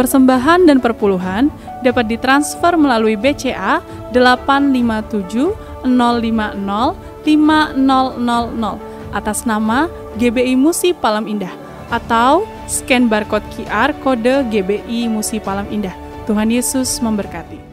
persembahan dan perpuluhan dapat ditransfer melalui BCA 857 050 5000 atas nama GBI Musi Palam Indah atau scan barcode QR kode GBI Musi Palam Indah. Tuhan Yesus memberkati.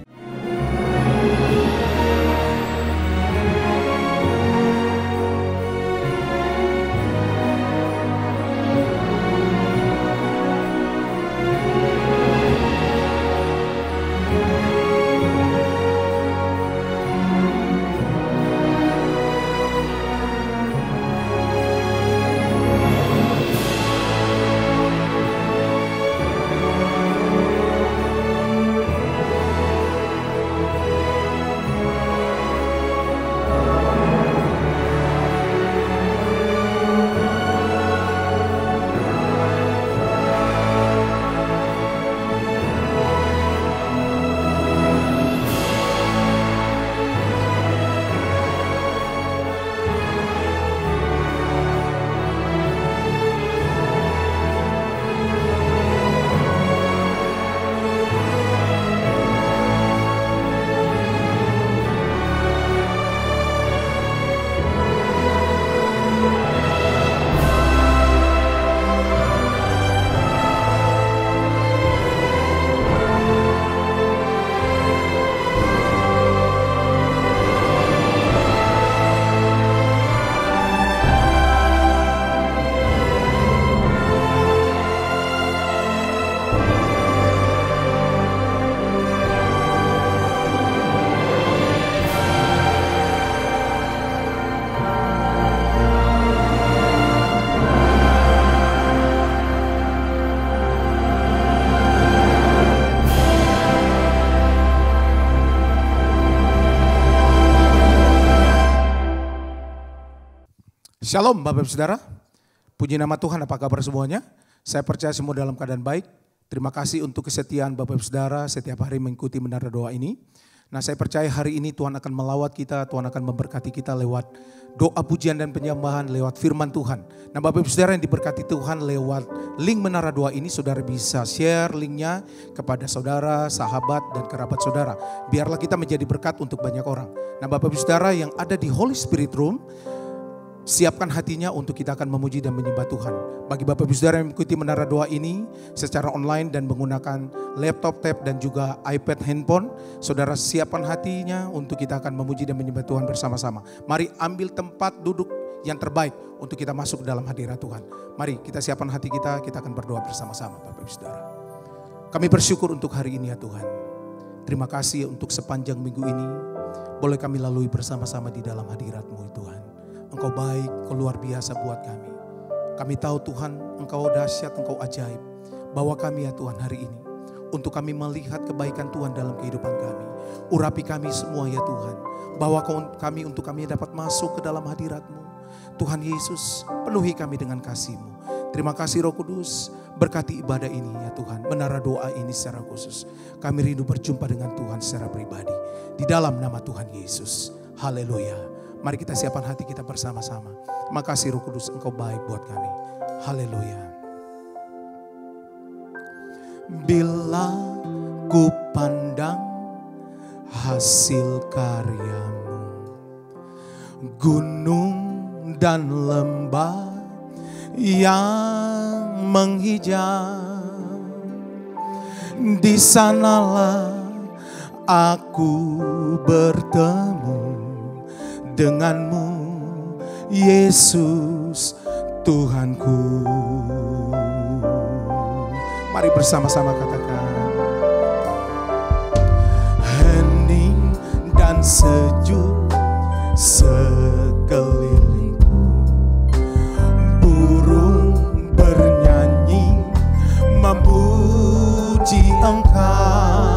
Shalom Bapak Ibu Saudara, puji nama Tuhan, apa kabar semuanya? Saya percaya semua dalam keadaan baik. Terima kasih untuk kesetiaan Bapak Ibu Saudara setiap hari mengikuti menara doa ini. Nah, saya percaya hari ini Tuhan akan melawat kita, Tuhan akan memberkati kita lewat doa pujian dan penyembahan, lewat firman Tuhan. Nah, Bapak Ibu Saudara yang diberkati Tuhan, lewat link menara doa ini saudara bisa share linknya kepada saudara, sahabat, dan kerabat saudara. Biarlah kita menjadi berkat untuk banyak orang. Nah, Bapak Ibu Saudara yang ada di Holy Spirit Room, siapkan hatinya untuk kita akan memuji dan menyembah Tuhan. Bagi Bapak Ibu Saudara yang mengikuti menara doa ini secara online dan menggunakan laptop, tab, dan juga iPad, handphone, saudara siapkan hatinya untuk kita akan memuji dan menyembah Tuhan bersama-sama. Mari ambil tempat duduk yang terbaik untuk kita masuk ke dalam hadirat Tuhan. Mari kita siapkan hati kita akan berdoa bersama-sama Bapak Ibu Saudara. Kami bersyukur untuk hari ini ya Tuhan. Terima kasih untuk sepanjang minggu ini boleh kami lalui bersama-sama di dalam hadirat-Mu Tuhan. Engkau baik, Engkau luar biasa buat kami. Kami tahu Tuhan, Engkau dahsyat, Engkau ajaib. Bawa kami ya Tuhan hari ini, untuk kami melihat kebaikan Tuhan dalam kehidupan kami. Urapi kami semua ya Tuhan. Bawa kami untuk kami dapat masuk ke dalam hadirat-Mu. Tuhan Yesus, penuhi kami dengan kasih-Mu. Terima kasih Roh Kudus, berkati ibadah ini ya Tuhan. Menara doa ini secara khusus. Kami rindu berjumpa dengan Tuhan secara pribadi. Di dalam nama Tuhan Yesus. Haleluya. Mari kita siapkan hati kita bersama-sama. Makasih Roh Kudus, Engkau baik buat kami. Haleluya. Bila ku pandang hasil karya-Mu, gunung dan lembah yang menghijau, di sanalah aku bertemu dengan-Mu, Yesus Tuhanku. Mari bersama-sama katakan. Hening dan sejuk sekelilingku, burung bernyanyi memuji Engkau.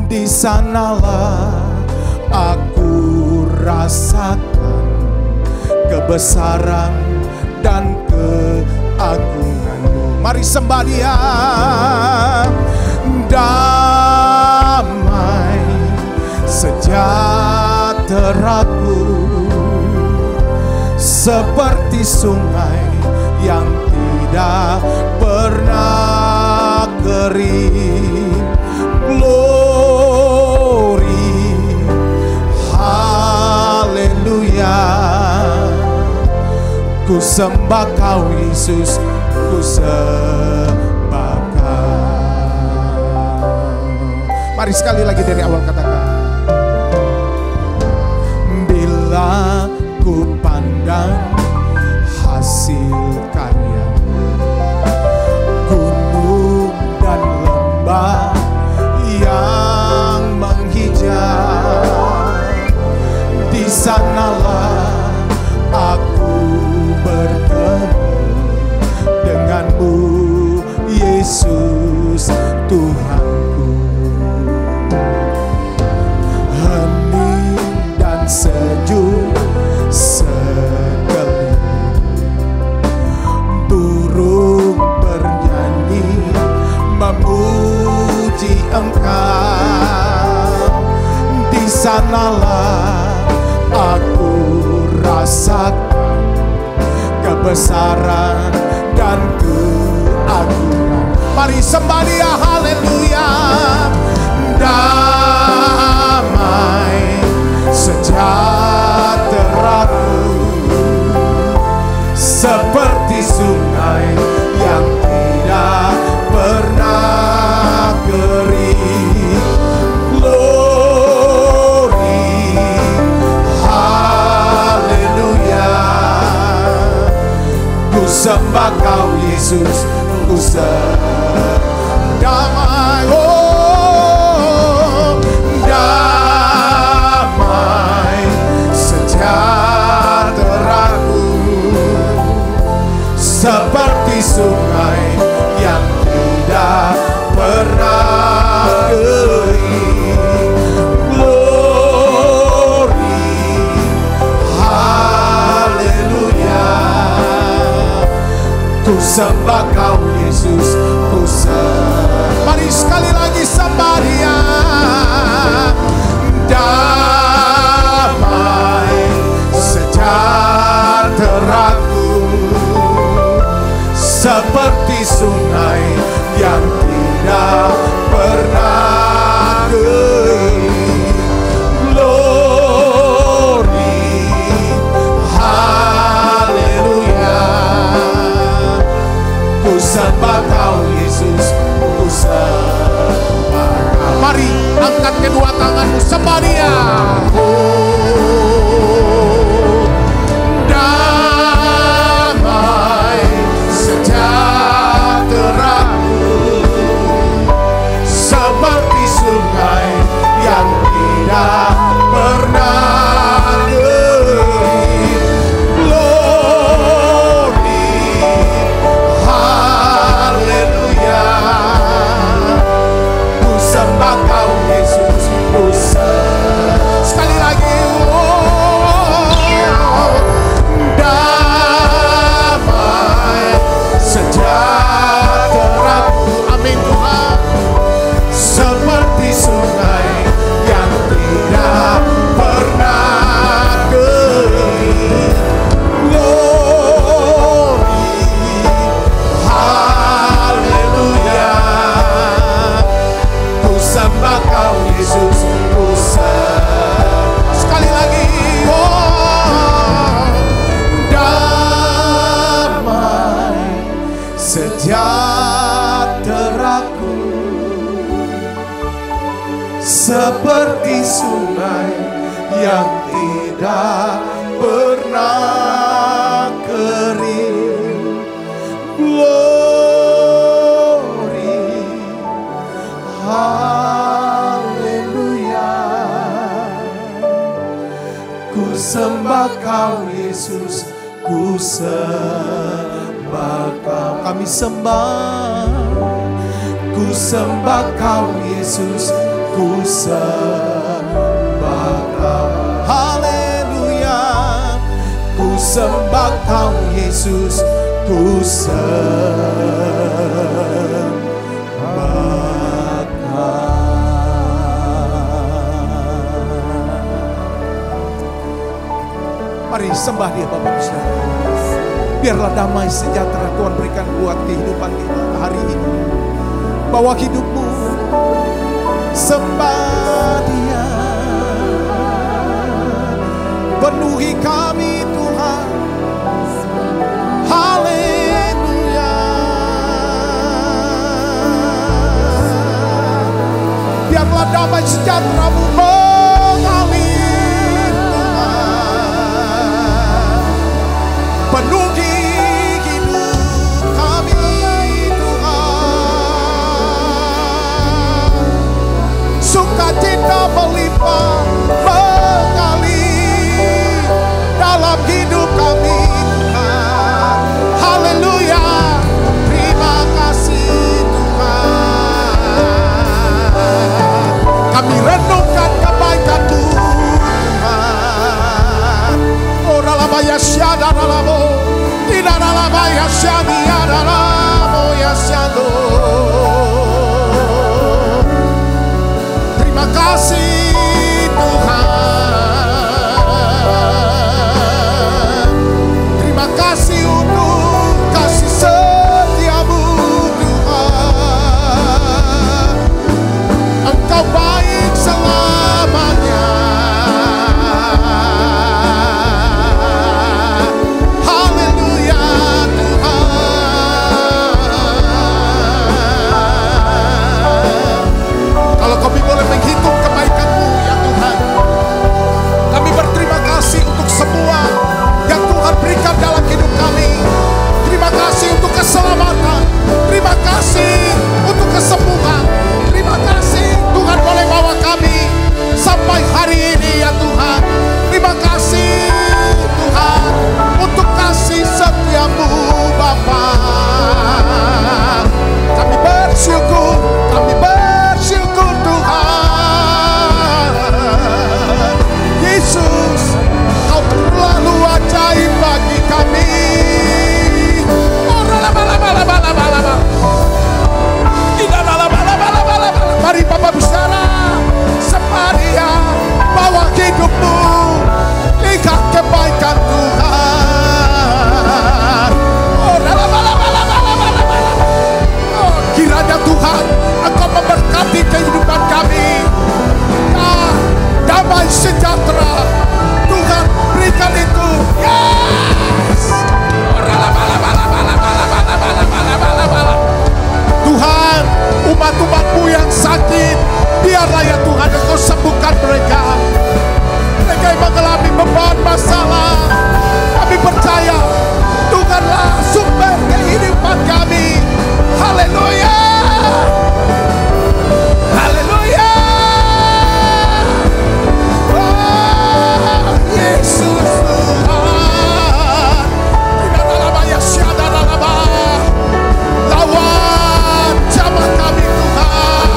Di sanalah aku rasakan kebesaran dan keagungan-Mu. Mari sembah Dia. Damai sejahteraku seperti sungai yang tidak pernah sembah Kau Yesus, ku sembah Kau. Mari sekali lagi dari awal katakan. Bila ku pandang hasil karya, gunung dan lembah yang menghijau, di sanalah aku bertemu denganmu, Yesus Tuhanku. Hening dan sejuk sekeliling, burung bernyanyi memuji Engkau. Di sanalah aku rasakan kebesaran dan keagungan. Mari sembah Dia, haleluya. Damai sejahteraku seperti sungai yang tidak pernah kering. Glory, haleluya. Ku sembah Kau Yesus, ku sembah. Damai, oh damai sejahteraku seperti sungai yang tidak pernah kering. Glory, haleluya. Ku sembah Kau Yesus, ku sembah. Mari sekali lagi sembah Dia. Damai sejahteraku seperti sungai yang tidak pernah kering. Glory, haleluya. Ku sembah Kau Yesus, ku sembah Kau. Mari angkat kedua tanganmu, sembah Dia. Damai sejahteraku seperti sungai yang tidak pernah kering. Glory, haleluya. Ku sembah Kau Yesus, ku sembah. Sekali lagi, damai sejahteraku, amin Tuhan, seperti sungai yang tidak pernah kering. Glory, haleluya. Ku sembah Kau Yesus, ku sembah. Sekali lagi, oh damai sejahteraku seperti sungai yang tidak pernah kering. Glory, haleluya. Ku sembah Kau Yesus, ku sembah Kau. Kami sembah, ku sembah Kau Yesus, ku sembah Kau. Haleluya. Ku sembah Kau Yesus, ku sembah Kau. Mari sembah Dia Bapak Saudara. Biarlah damai sejahtera Tuhan berikan buat kehidupan kita hari ini. Bawa hidupmu, sembah Dia. Penuhi kami Tuhan, Biarlah damai sejahtera-Mu mengalir Tuhan, penuhi hidup kami Tuhan. Sukacita melimpah mengalir dalam hidup kami Tuhan. Haleluya, terima kasih Tuhan. Kami renungkan kebaikan-Mu Tuhan. Oh ralabaya syada ralabo, tidak ralabaya syadia ralabo ya syado. Terima kasih Tuhan. Terima kasih untuk kasih setia-Mu Tuhan. Engkau baik selamanya. Haleluya Tuhan. Kalau kami boleh menghitung kebaikan-Mu ya Tuhan, kami berterima kasih untuk semua yang Tuhan berikan dalam hidup kami. Terima kasih untuk keselamatan, terima kasih untuk kesembuhan, terima kasih Tuhan boleh bawa kami sampai hari ini ya Tuhan. Terima kasih Tuhan untuk kasih setia-Mu Bapa. Kami bersyukur Tuhan. Yesus, Kau terlalu ajaib bagi kami. Mari Bapak bicara Samaria, bawa hidup-Mu, lihat kebaikan Tuhan. Kiranya Tuhan Engkau memberkati kehidupan kami. Damai sejahtera Tuhan berikan itu. Yes. Tuhan, umat-umat-Mu yang sakit, biarlah ya Tuhan Engkau sembuhkan mereka. Mereka yang mengalami beban masalah, kami percaya Tuhanlah sumber kehidupan kami. Haleluya, haleluya. Yesus Tuhan, tidak dalam ayat syada dalam lawan jamaah kami Tuhan.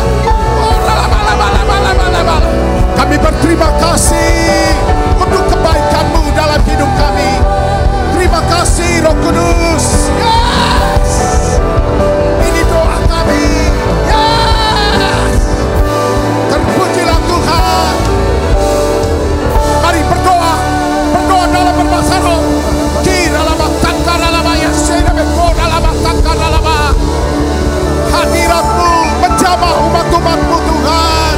Kami berterima kasih untuk kebaikan-Mu dalam hidup kami. Terima kasih Roh Kudus. Yes. Ini doa kami. Yes. Terpujilah Tuhan. Mari berdoa dalam berbahasa roh. Hadirat-Mu menjamah umat-umat-Mu Tuhan.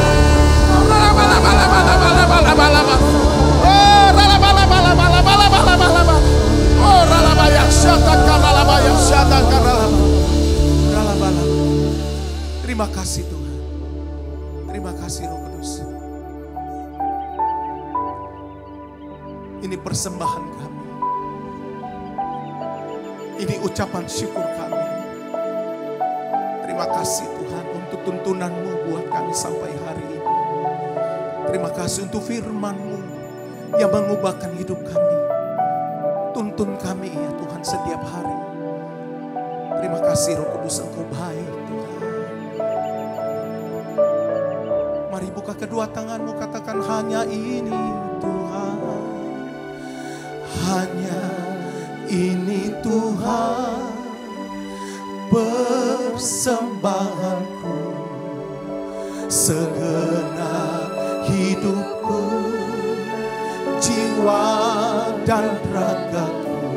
Terima kasih Tuhan. Terima kasih Roh Kudus. Ini persembahan kami. Ini ucapan syukur kami. Terima kasih Tuhan untuk tuntunan-Mu buat kami sampai hari ini. Terima kasih untuk firman-Mu yang mengubahkan hidup kami. Tuntun kami ya Tuhan setiap hari. Terima kasih Roh Kudus, Engkau baik Tuhan. Mari buka kedua tangan-Mu, katakan hanya ini Tuhan. Hanya ini Tuhan persembahanku, segenap hidupku, jiwa dan ragaku,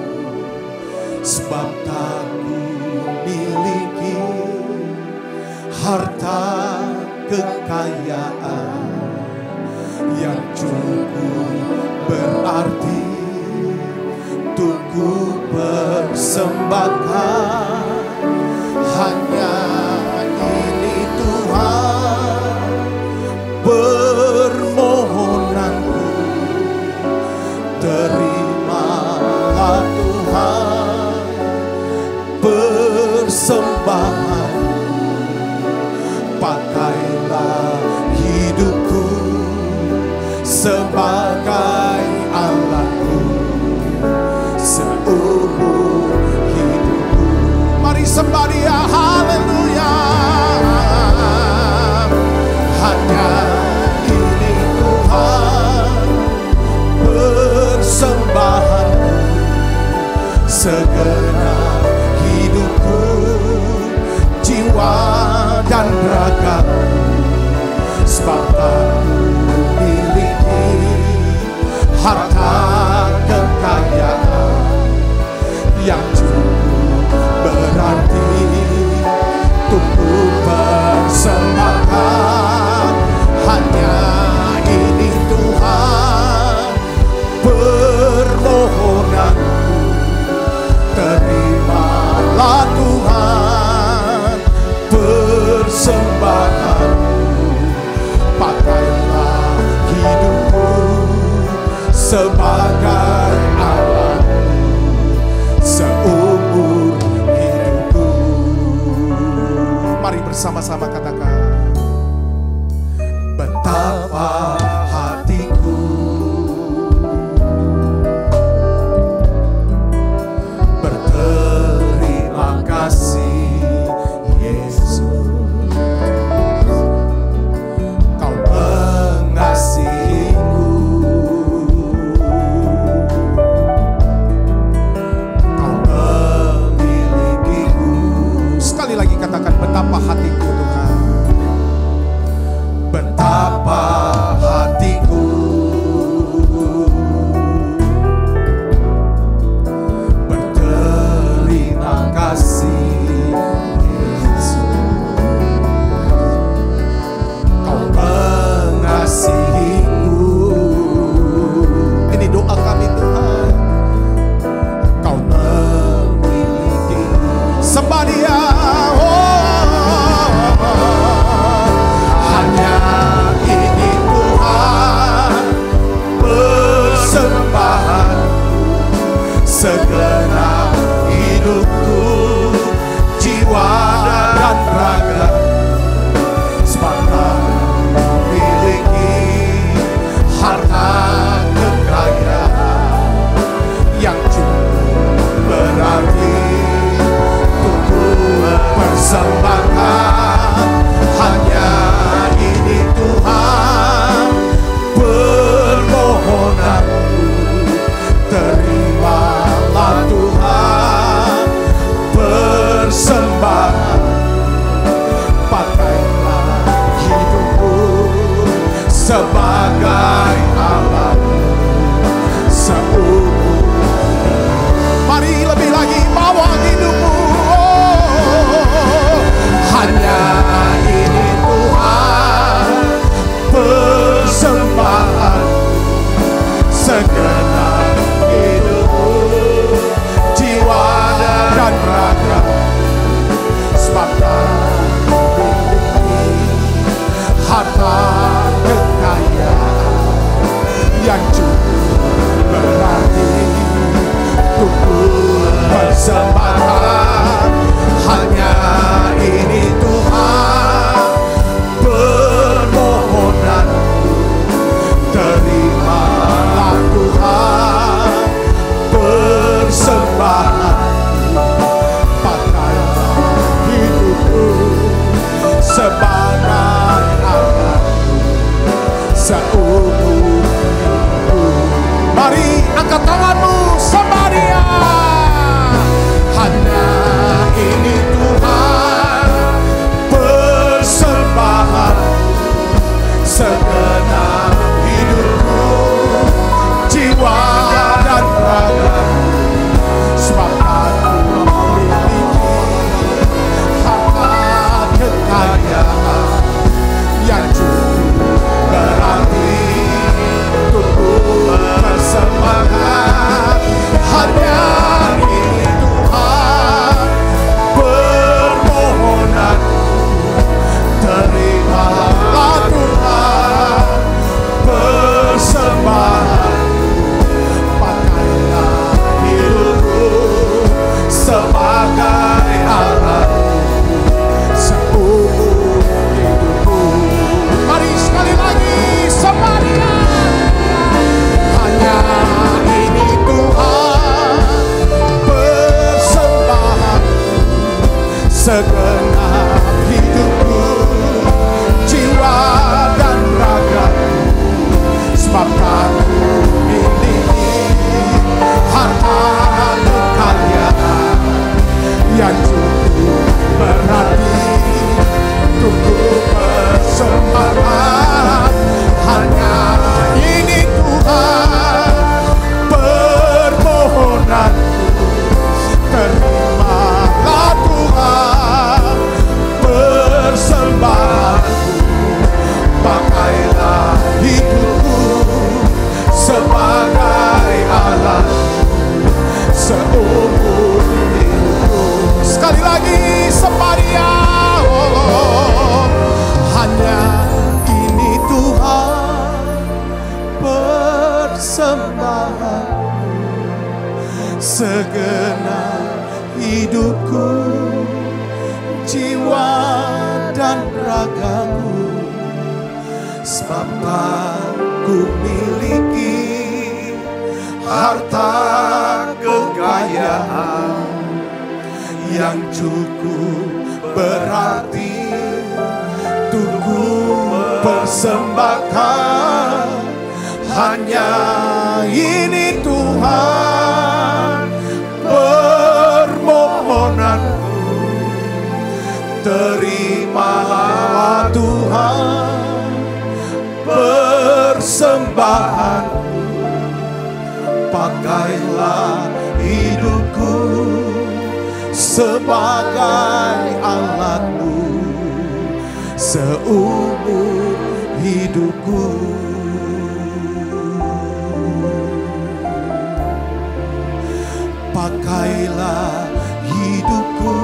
sebab tak miliki harta kekayaan yang cukup berarti untuk ku persembahkan. Hanya ini Tuhan Tuhan, pakailah hidupku sebagai alatku seumur hidupku. Mari sembah Dia, haleluya. Hanya ini Tuhan persembahanku, segenap hidupku, jiwa dan ragaku, sebab aku miliki harta kekayaan yang cukup berarti untuk persembahkan. Hanya ini Tuhan permohonanku, terimalah Tuhan persembahanku, pakailah hidupku sebagai alatmu seumur hidupku. Mari bersama-sama katakan, betapa hatiku berterima kasih Yesus, Kau mengasihiku, Kau memilikiku. Sekali lagi katakan, betapa hatiku Tuhan, betapa hatiku sebab aku miliki harta kekayaan yang cukup berarti untuk persembahan. Hanya ini Tuhan permohonanku, terimalah Tuhan persembahanku. Pakailah hidupku sebagai alatmu seumur hidupku. Sekali lagi Samaria, oh, hanya ini Tuhan persembahanku, segenap hidupku, jiwa dan ragaku. Sebab aku miliki harta kekayaan yang cukup berarti untuk ku persembahkan. Hanya ini Tuhan permohonanku, terimalah Tuhan persembahanku. Pakailah hidupku sebagai alatmu seumur hidupku. Pakailah hidupku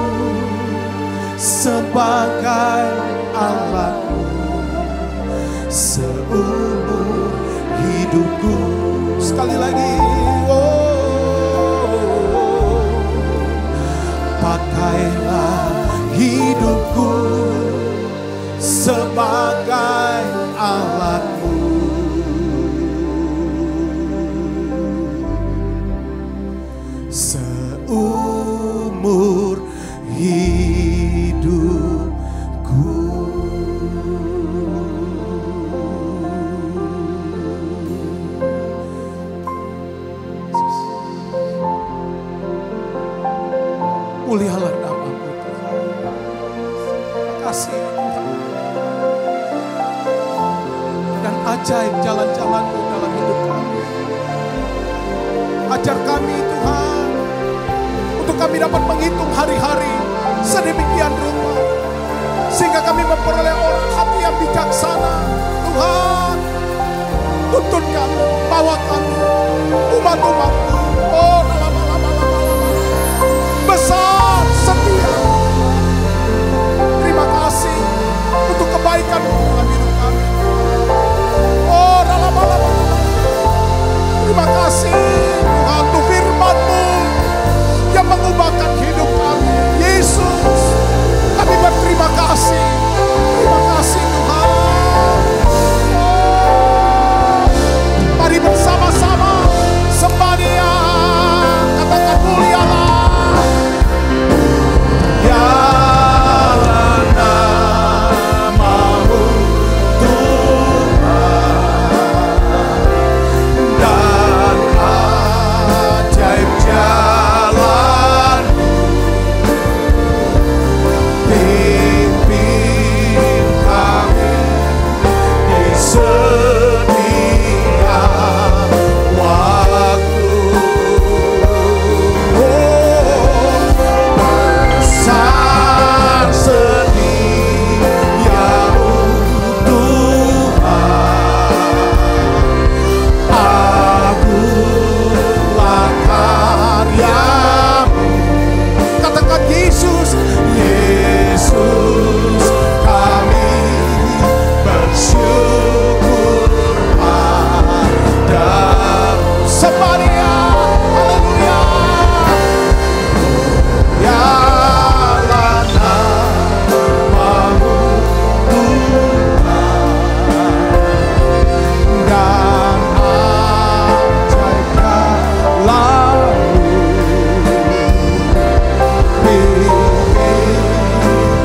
sebagai alatmu seumur hidupku. Sekali lagi, oh, pakailah hidupku sebagai alatmu seumur hidupku. Mulialah nama-Mu Tuhan. Terima kasih Tuhan. Dan ajaib jalan-jalan-Mu dalam hidup kami. Ajar kami Tuhan, untuk kami dapat menghitung hari-hari sedemikian rupa, sehingga kami memperoleh orang hati yang bijaksana. Tuhan, tuntun kami, bawa kami, umat-umat-Mu, oh besar setia. Terima kasih untuk kebaikan-Mu dalam hidup kami. Oh terima kasih Tuhan untuk firman-Mu yang mengubahkan hidup kami. Yesus, kami berterima kasih. Terima kasih Tuhan. Oh, mari bersama-sama sembah Dia. Katakan mulialah.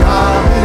Kami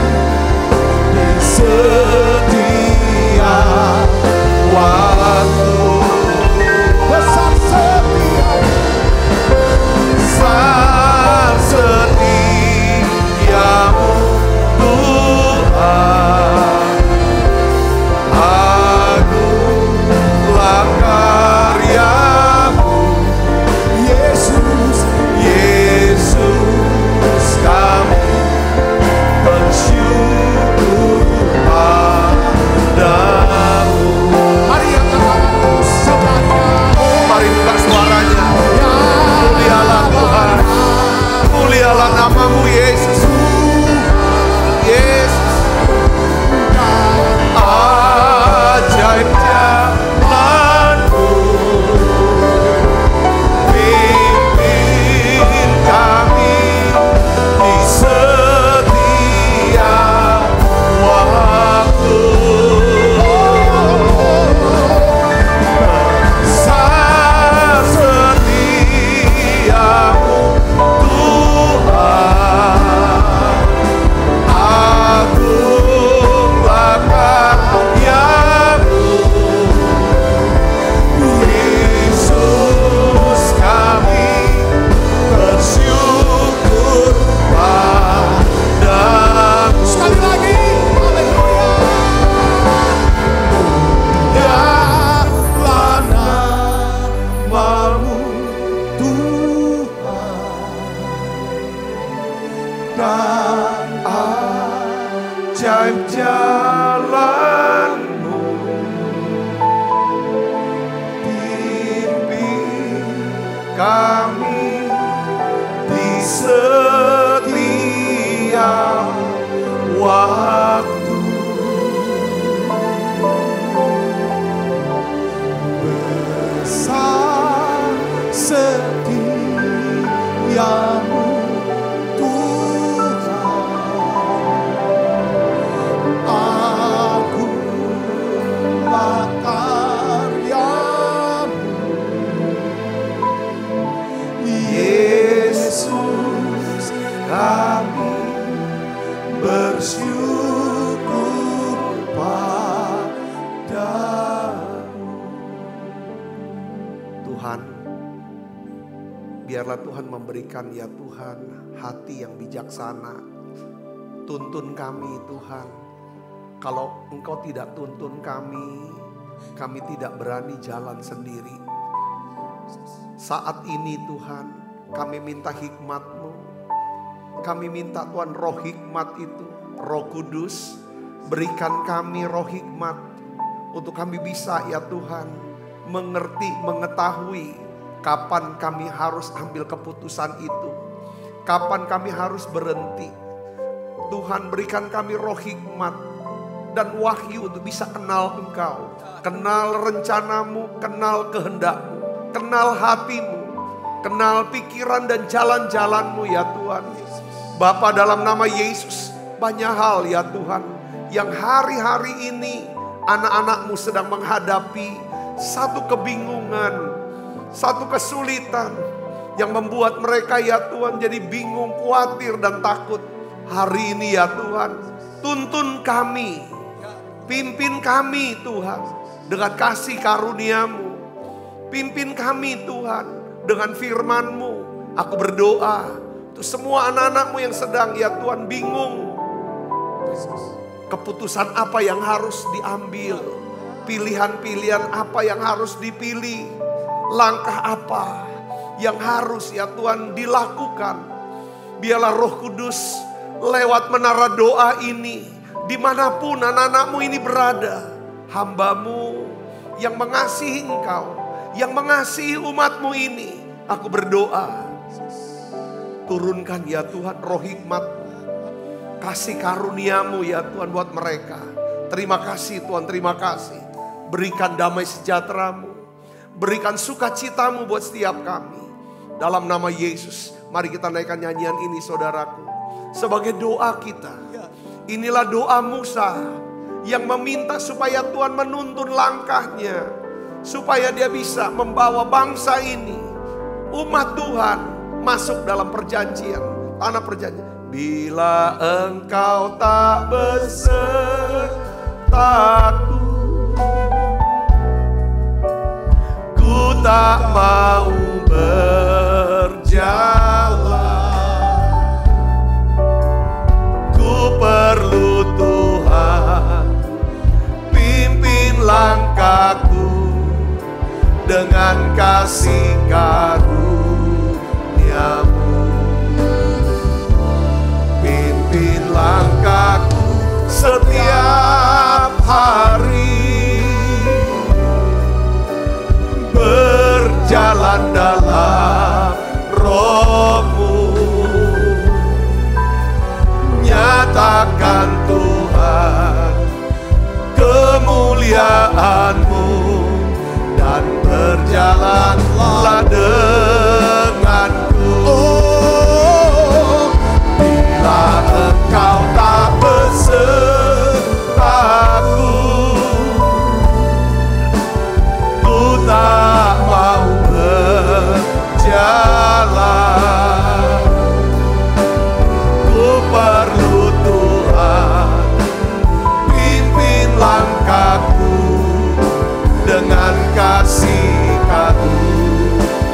ajaib jalan-Mu. Pimpin kami di setiap waktu. Besar setiamu Tuhan, agunglah karya-Mu. Yesus, kami bersyukur padamu. Tuhan, biarlah Tuhan memberikan ya Tuhan hati yang bijaksana. Tuntun kami Tuhan. Kalau Engkau tidak tuntun kami tidak berani jalan sendiri. Saat ini Tuhan, kami minta hikmat-Mu. Kami minta Tuhan roh hikmat itu, Roh Kudus, berikan kami roh hikmat untuk kami bisa ya Tuhan mengerti, mengetahui kapan kami harus ambil keputusan itu, kapan kami harus berhenti. Tuhan, berikan kami roh hikmat dan wahyu untuk bisa kenal Engkau, kenal rencana-Mu, kenal kehendak-Mu, kenal hati-Mu, kenal pikiran dan jalan-jalan-Mu ya Tuhan. Bapa, dalam nama Yesus, banyak hal ya Tuhan yang hari-hari ini anak-anak-Mu sedang menghadapi satu kebingungan, satu kesulitan yang membuat mereka ya Tuhan jadi bingung, khawatir dan takut. Hari ini ya Tuhan, tuntun kami, pimpin kami Tuhan dengan kasih karunia-Mu. Pimpin kami Tuhan dengan firman-Mu. Aku berdoa untuk semua anak-anak-Mu yang sedang ya Tuhan bingung. Keputusan apa yang harus diambil. Pilihan-pilihan apa yang harus dipilih. Langkah apa yang harus ya Tuhan dilakukan. Biarlah Roh Kudus lewat menara doa ini. Dimanapun anak-anak-Mu ini berada. Hamba-Mu yang mengasihi Engkau, yang mengasihi umat-Mu ini. Aku berdoa. Turunkan ya Tuhan roh hikmat, kasih karunia-Mu ya Tuhan buat mereka. Terima kasih Tuhan, terima kasih. Berikan damai sejahtera-Mu, berikan sukacita-Mu buat setiap kami. Dalam nama Yesus, mari kita naikkan nyanyian ini saudaraku. Sebagai doa kita, inilah doa Musa yang meminta supaya Tuhan menuntun langkahnya, supaya dia bisa membawa bangsa ini, umat Tuhan, masuk dalam perjanjian, tanah perjanjian. Bila Engkau tak besertaku, ku tak mau berjalan. Ku perlu Tuhan, pimpin langkahku dengan kasih karunia-Mu. Pimpin langkahku setiap hari, berjalan dalam Roh-Mu. Nyatakan Tuhan kemuliaan-Mu dan berjalanlah denganku. Oh, bila Engkau tak besertaku, ku tak mau berjalan. Ku perlu Tuhan, pimpin langkahku dengan kasih karunia-Mu.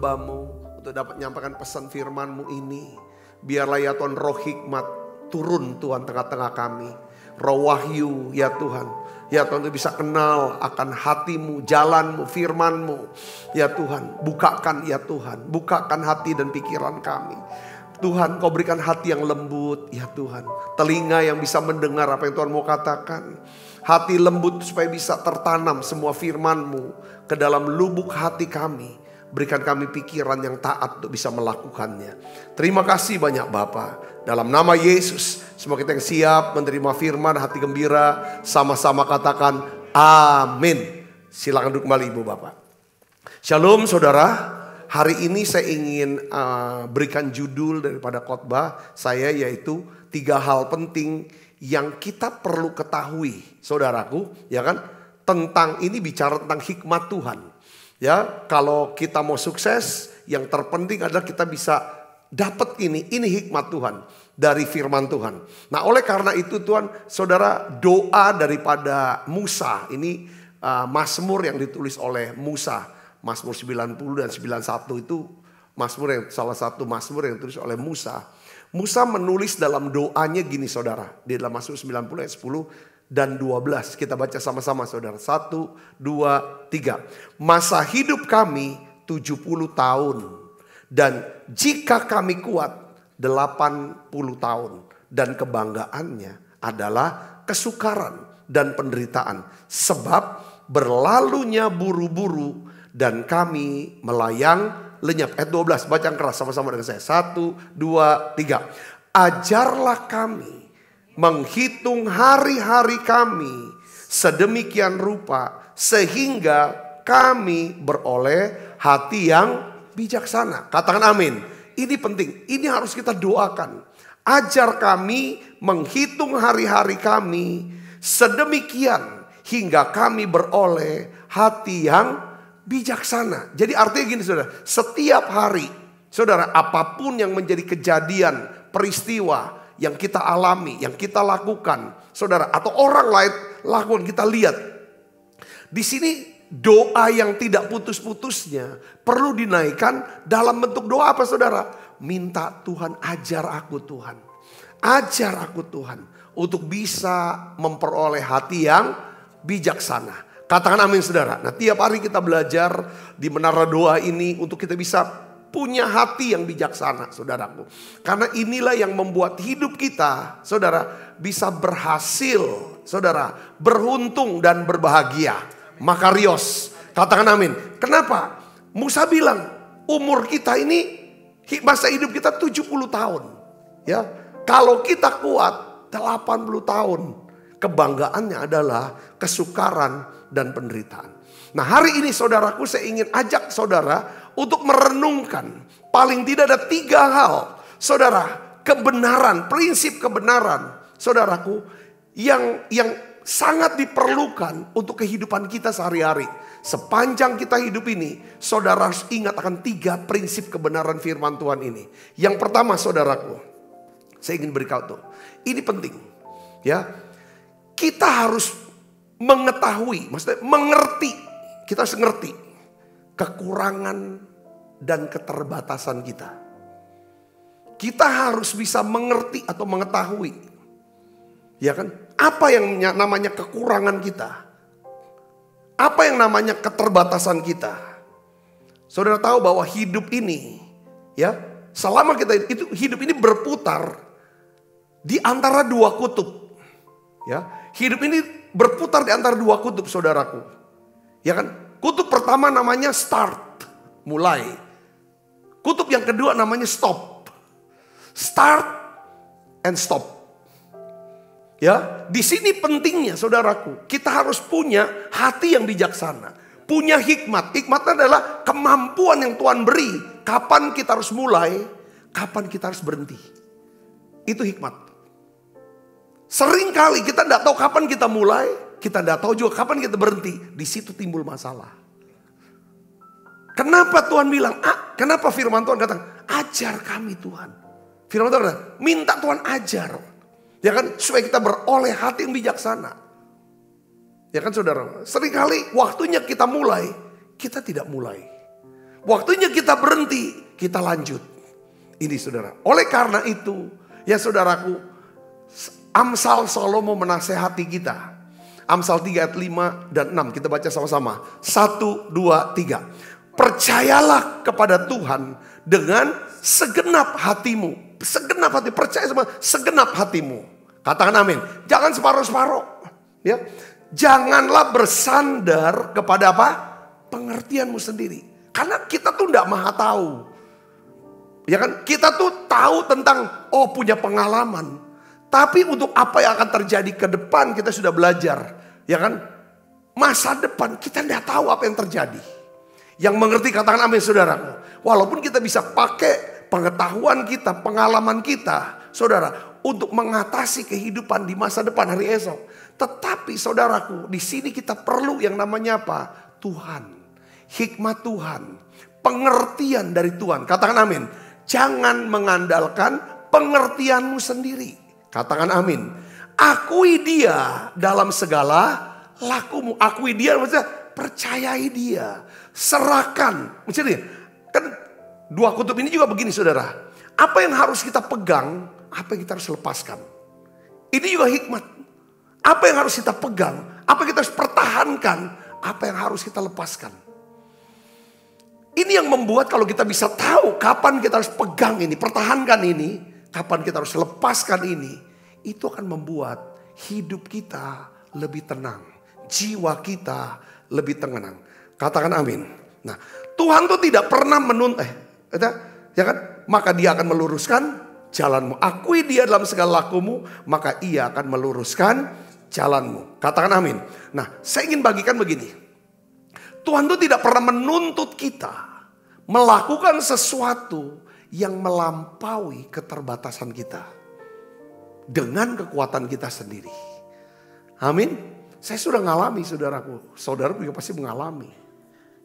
hamba-Mu untuk dapat menyampaikan pesan firman-Mu ini. Biarlah ya Tuhan roh hikmat turun Tuhan tengah-tengah kami. Roh wahyu ya Tuhan. Ya Tuhan untuk bisa kenal akan hati-Mu, jalan-Mu, firman-Mu. Ya Tuhan, bukakan ya Tuhan. Bukakan hati dan pikiran kami. Tuhan, Kau berikan hati yang lembut ya Tuhan. Telinga yang bisa mendengar apa yang Tuhan mau katakan. Hati lembut supaya bisa tertanam semua firman-Mu ke dalam lubuk hati kami. Berikan kami pikiran yang taat untuk bisa melakukannya. Terima kasih banyak Bapa. Dalam nama Yesus, semua kita yang siap menerima firman, hati gembira, sama-sama katakan amin. Silakan duduk kembali Ibu Bapak. Shalom saudara. Hari ini saya ingin berikan judul daripada khotbah saya, yaitu 3 hal penting yang kita perlu ketahui, saudaraku, ya kan? Tentang ini bicara tentang hikmat Tuhan. Ya, kalau kita mau sukses, yang terpenting adalah kita bisa dapat ini hikmat Tuhan dari firman Tuhan. Nah, oleh karena itu Tuhan, saudara, doa daripada Musa, ini Mazmur yang ditulis oleh Musa. Mazmur 90 dan 91 itu salah satu Mazmur yang ditulis oleh Musa. Musa menulis dalam doanya gini saudara. Di dalam Mazmur 90 ayat 10 dan 12. Kita baca sama-sama saudara. 1, 2, 3. Masa hidup kami 70 tahun. Dan jika kami kuat 80 tahun. Dan kebanggaannya adalah kesukaran dan penderitaan. Sebab berlalunya buru-buru dan kami melayang lenyap. Ayat 12, baca keras sama-sama dengan saya. 1, 2, 3. Ajarlah kami menghitung hari-hari kami sedemikian rupa sehingga kami beroleh hati yang bijaksana. Katakan amin. Ini penting, ini harus kita doakan. Ajar kami menghitung hari-hari kami sedemikian hingga kami beroleh hati yang bijaksana. Jadi artinya gini saudara, setiap hari saudara, apapun yang menjadi kejadian, peristiwa yang kita alami, yang kita lakukan, saudara, atau orang lain lakukan, kita lihat. Di sini doa yang tidak putus-putusnya perlu dinaikkan dalam bentuk doa apa saudara? Minta Tuhan ajar aku Tuhan. Ajar aku Tuhan untuk bisa memperoleh hati yang bijaksana. Katakan amin saudara. Nah, tiap hari kita belajar di menara doa ini untuk kita bisa punya hati yang bijaksana saudaraku. Karena inilah yang membuat hidup kita saudara bisa berhasil saudara. Beruntung dan berbahagia. Makarios. Katakan amin. Kenapa? Musa bilang umur kita ini masa hidup kita 70 tahun. Ya, kalau kita kuat 80 tahun. Kebanggaannya adalah kesukaran dan penderitaan. Nah, hari ini saudaraku, saya ingin ajak saudara untuk merenungkan paling tidak ada 3 hal. Saudara, kebenaran, prinsip kebenaran saudaraku yang sangat diperlukan untuk kehidupan kita sehari-hari. Sepanjang kita hidup ini, saudara harus ingat akan 3 prinsip kebenaran firman Tuhan ini. Yang pertama saudaraku, saya ingin beritahu tuh, ini penting ya. Kita harus mengetahui, maksudnya mengerti. Kita harus mengerti kekurangan dan keterbatasan kita. Kita harus bisa mengerti atau mengetahui, ya kan? Apa yang namanya kekurangan kita? Apa yang namanya keterbatasan kita? Saudara tahu bahwa hidup ini, ya, selama kita itu hidup ini berputar di antara 2 kutub, ya. Hidup ini berputar di antara 2 kutub saudaraku. Ya kan? Kutub pertama namanya start, mulai. Kutub yang kedua namanya stop. Start and stop. Ya, di sini pentingnya saudaraku, kita harus punya hati yang bijaksana, punya hikmat. Hikmat adalah kemampuan yang Tuhan beri. Kapan kita harus mulai, kapan kita harus berhenti. Itu hikmat. Sering kali kita tidak tahu kapan kita mulai, kita tidak tahu juga kapan kita berhenti. Di situ timbul masalah. Kenapa Tuhan bilang, kenapa firman Tuhan kata, ajar kami Tuhan. Firman Tuhan kata, minta Tuhan ajar. Ya kan, supaya kita beroleh hati yang bijaksana. Ya kan saudara, sering kali waktunya kita mulai, kita tidak mulai. Waktunya kita berhenti, kita lanjut. Ini saudara. Oleh karena itu, ya saudaraku, Amsal Salomo menasehati kita. Amsal 3 ayat 5 dan 6. Kita baca sama-sama. 1, 2, 3. Percayalah kepada Tuhan dengan segenap hatimu. Segenap hati, percaya sama segenap hatimu. Katakan amin. Jangan separuh-separuh. Ya. Janganlah bersandar kepada apa? Pengertianmu sendiri. Karena kita tuh tidak maha tahu. Ya kan? Kita tuh tahu tentang, punya pengalaman. Tapi untuk apa yang akan terjadi ke depan kita sudah belajar. Ya kan? Masa depan kita tidak tahu apa yang terjadi. Yang mengerti katakan amin saudaraku. Walaupun kita bisa pakai pengetahuan kita, pengalaman kita, saudara, untuk mengatasi kehidupan di masa depan hari esok. Tetapi saudaraku, di sini kita perlu yang namanya apa? Tuhan. Hikmat Tuhan. Pengertian dari Tuhan. Katakan amin. Jangan mengandalkan pengertianmu sendiri. Katakan amin. Akui dia dalam segala lakumu. Akui dia maksudnya percayai dia. Serahkan. Maksudnya kan dua kutub ini juga begini saudara. Apa yang harus kita pegang, apa yang kita harus lepaskan. Ini juga hikmat. Apa yang harus kita pegang, apa yang kita harus pertahankan, apa yang harus kita lepaskan. Ini yang membuat kalau kita bisa tahu kapan kita harus pegang ini, pertahankan ini, kapan kita harus lepaskan ini. Itu akan membuat hidup kita lebih tenang. Jiwa kita lebih tenang. Katakan amin. Nah, Tuhan tuh tidak pernah ya kan? Maka dia akan meluruskan jalanmu. Akui dia dalam segala lakumu, maka ia akan meluruskan jalanmu. Katakan amin. Nah, saya ingin bagikan begini. Tuhan tuh tidak pernah menuntut kita melakukan sesuatu yang melampaui keterbatasan kita. Dengan kekuatan kita sendiri. Amin. Saya sudah ngalami saudaraku. Saudara juga pasti mengalami.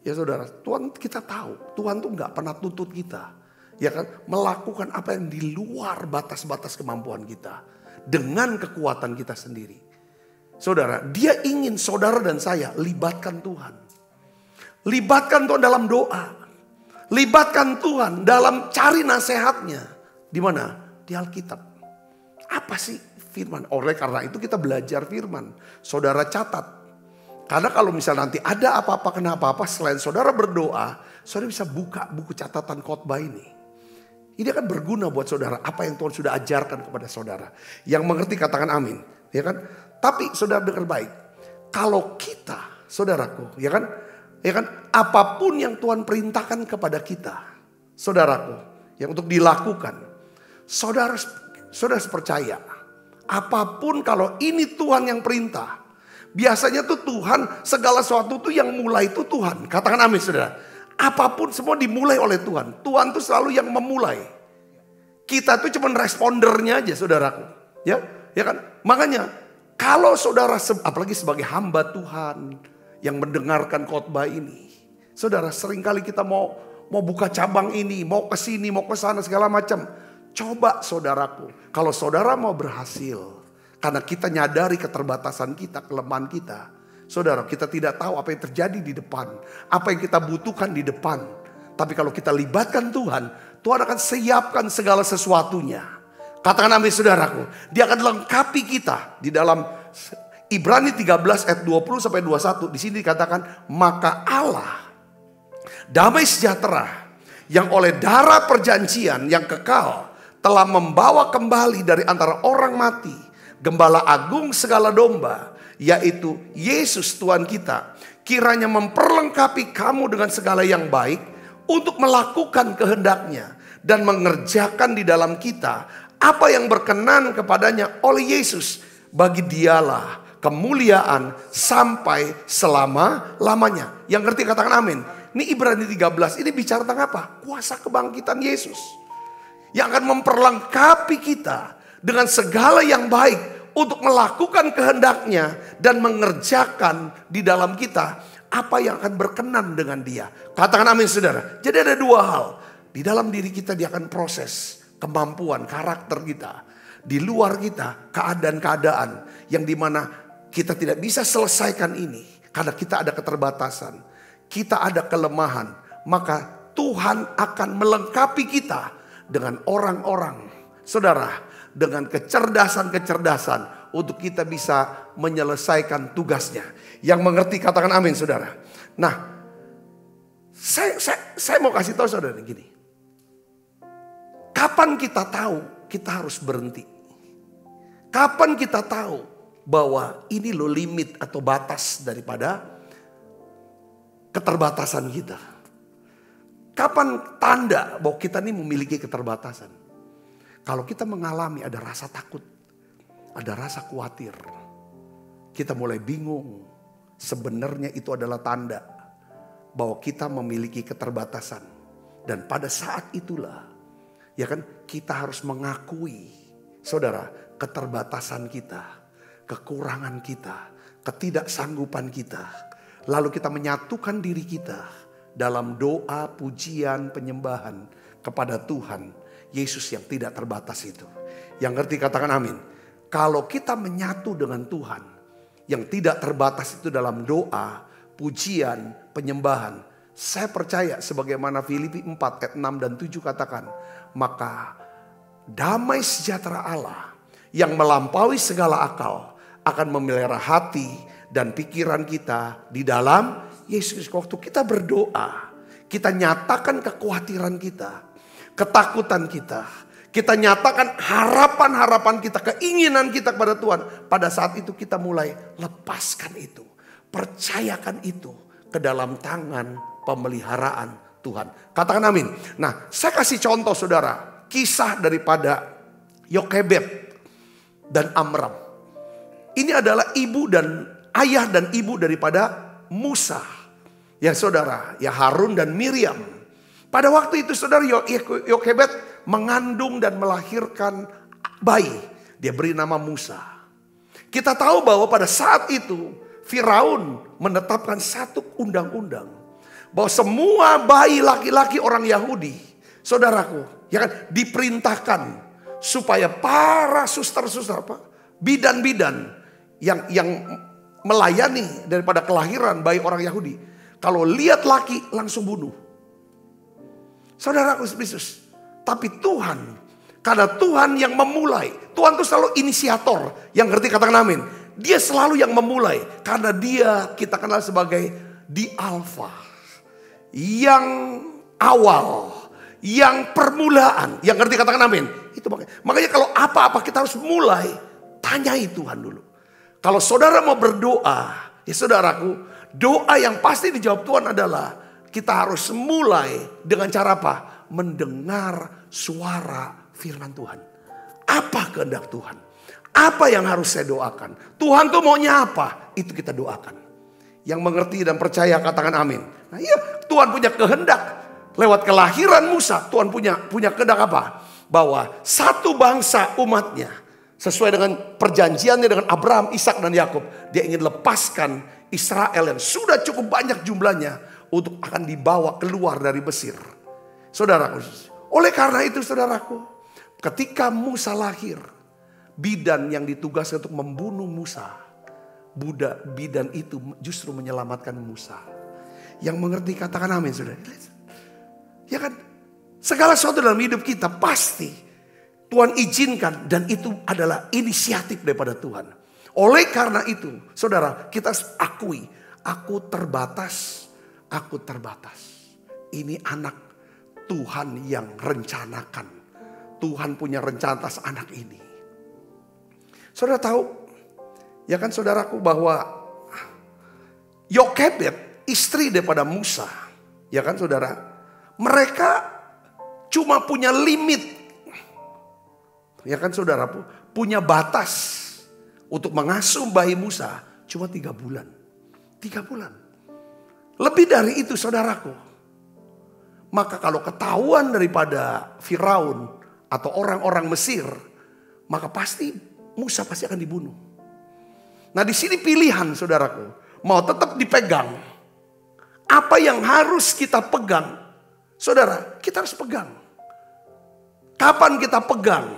Ya saudara, Tuhan kita tahu. Tuhan tuh gak pernah tuntut kita. Ya kan, melakukan apa yang di luar batas-batas kemampuan kita. Dengan kekuatan kita sendiri. Saudara, dia ingin saudara dan saya libatkan Tuhan. Libatkan Tuhan dalam doa. Libatkan Tuhan dalam cari nasihatnya. Di mana? Di Alkitab. Apa sih firman? Oleh karena itu kita belajar firman. Saudara catat. Karena kalau misalnya nanti ada apa-apa kena apa-apa selain saudara berdoa, saudara bisa buka buku catatan khotbah ini. Ini akan berguna buat saudara. Apa yang Tuhan sudah ajarkan kepada saudara. Yang mengerti katakan amin. Ya kan? Tapi saudara dengar baik. Kalau kita, saudaraku, ya kan? Apapun yang Tuhan perintahkan kepada kita, saudaraku, yang untuk dilakukan, saudara percaya. Apapun kalau ini Tuhan yang perintah, biasanya tuh Tuhan segala sesuatu tuh yang mulai itu Tuhan. Katakan amin saudara. Apapun semua dimulai oleh Tuhan. Tuhan tuh selalu yang memulai. Kita tuh cuma respondernya aja saudaraku. Ya kan? Makanya kalau saudara apalagi sebagai hamba Tuhan yang mendengarkan khotbah ini, saudara seringkali kita mau buka cabang ini, mau ke sini, mau ke sana segala macam. Coba saudaraku, kalau saudara mau berhasil, karena kita nyadari keterbatasan kita, kelemahan kita. Saudara, kita tidak tahu apa yang terjadi di depan, apa yang kita butuhkan di depan. Tapi kalau kita libatkan Tuhan, Tuhan akan siapkan segala sesuatunya. Katakan amin saudaraku, dia akan lengkapi kita di dalam Ibrani 13 ayat 20 sampai 21. Di sini dikatakan, maka Allah damai sejahtera yang oleh darah perjanjian yang kekal telah membawa kembali dari antara orang mati Gembala agung segala domba, yaitu Yesus Tuhan kita, kiranya memperlengkapi kamu dengan segala yang baik untuk melakukan kehendaknya dan mengerjakan di dalam kita apa yang berkenan kepadanya oleh Yesus. Bagi dialah kemuliaan sampai selama-lamanya. Yang ngerti katakan amin. Ini Ibrani 13 ini bicara tentang apa? Kuasa kebangkitan Yesus. Yang akan memperlengkapi kita dengan segala yang baik untuk melakukan kehendaknya dan mengerjakan di dalam kita apa yang akan berkenan dengan dia. Katakan amin saudara. Jadi ada dua hal. Di dalam diri kita dia akan proses kemampuan, karakter kita. Di luar kita keadaan-keadaan yang dimana kita tidak bisa selesaikan ini. Karena kita ada keterbatasan. Kita ada kelemahan. Maka Tuhan akan melengkapi kita dengan orang-orang, saudara, dengan kecerdasan-kecerdasan untuk kita bisa menyelesaikan tugasnya. Yang mengerti katakan amin, saudara. Nah, saya mau kasih tahu saudara gini. Kapan kita tahu kita harus berhenti? Kapan kita tahu bahwa ini loh limit atau batas daripada keterbatasan kita? Kapan tanda bahwa kita ini memiliki keterbatasan? Kalau kita mengalami ada rasa takut, ada rasa khawatir, kita mulai bingung. Sebenarnya itu adalah tanda bahwa kita memiliki keterbatasan. Dan pada saat itulah, ya kan, kita harus mengakui, saudara, keterbatasan kita, kekurangan kita, ketidaksanggupan kita. Lalu kita menyatukan diri kita dalam doa, pujian, penyembahan kepada Tuhan Yesus yang tidak terbatas itu. Yang ngerti katakan amin. Kalau kita menyatu dengan Tuhan yang tidak terbatas itu dalam doa, pujian, penyembahan, saya percaya sebagaimana Filipi 4 ayat 6 dan 7 katakan, maka damai sejahtera Allah yang melampaui segala akal akan memelihara hati dan pikiran kita di dalam Yesus. Waktu kita berdoa, kita nyatakan kekhawatiran kita, ketakutan kita. Kita nyatakan harapan-harapan kita, keinginan kita kepada Tuhan. Pada saat itu kita mulai lepaskan itu. Percayakan itu ke dalam tangan pemeliharaan Tuhan. Katakan amin. Nah, saya kasih contoh saudara. Kisah daripada Yokebed dan Amram. Ini adalah ibu dan ayah dan ibu daripada Musa. Ya saudara, ya Harun dan Miriam. Pada waktu itu saudara, Yokebed mengandung dan melahirkan bayi. Dia beri nama Musa. Kita tahu bahwa pada saat itu Firaun menetapkan satu undang-undang. Bahwa semua bayi laki-laki orang Yahudi, saudaraku, ya kan, diperintahkan supaya para suster-suster, bidan-bidan yang melayani daripada kelahiran bayi orang Yahudi, kalau lihat laki langsung bunuh. Saudaraku Yesus. Tapi Tuhan, karena Tuhan yang memulai. Tuhan itu selalu inisiator. Yang ngerti katakan amin. Dia selalu yang memulai. Karena dia kita kenal sebagai di Alfa. Yang awal. Yang permulaan. Yang ngerti katakan amin. Itu makanya kalau apa-apa kita harus mulai. Tanyai Tuhan dulu. Kalau saudara mau berdoa. Ya saudaraku. Doa yang pasti dijawab Tuhan adalah. Kita harus mulai dengan cara apa? Mendengar suara firman Tuhan. Apa kehendak Tuhan? Apa yang harus saya doakan? Tuhan tuh maunya apa? Itu kita doakan. Yang mengerti dan percaya katakan amin. Nah iya, Tuhan punya kehendak. Lewat kelahiran Musa, Tuhan punya kehendak apa? Bahwa satu bangsa umatnya, sesuai dengan perjanjiannya dengan Abraham, Ishak dan Yakub, dia ingin lepaskan Israel yang sudah cukup banyak jumlahnya untuk akan dibawa keluar dari Mesir. Saudaraku, oleh karena itu saudaraku, ketika Musa lahir, bidan yang ditugaskan untuk membunuh Musa, bidan itu justru menyelamatkan Musa. Yang mengerti katakan amin saudara. Ya kan, segala sesuatu dalam hidup kita pasti Tuhan izinkan dan itu adalah inisiatif daripada Tuhan. Oleh karena itu, saudara, kita akui, aku terbatas. Ini anak Tuhan yang rencanakan. Tuhan punya rencana atas anak ini. Saudara tahu, ya kan saudaraku, bahwa Yokebed, istri daripada Musa, ya kan saudara, mereka cuma punya limit, ya kan saudara, punya batas untuk mengasuh bayi Musa cuma 3 bulan. 3 bulan. Lebih dari itu saudaraku. Maka kalau ketahuan daripada Firaun atau orang-orang Mesir, maka pasti Musa pasti akan dibunuh. Nah di sini pilihan saudaraku, mau tetap dipegang. Apa yang harus kita pegang? Saudara, kita harus pegang. Kapan kita pegang?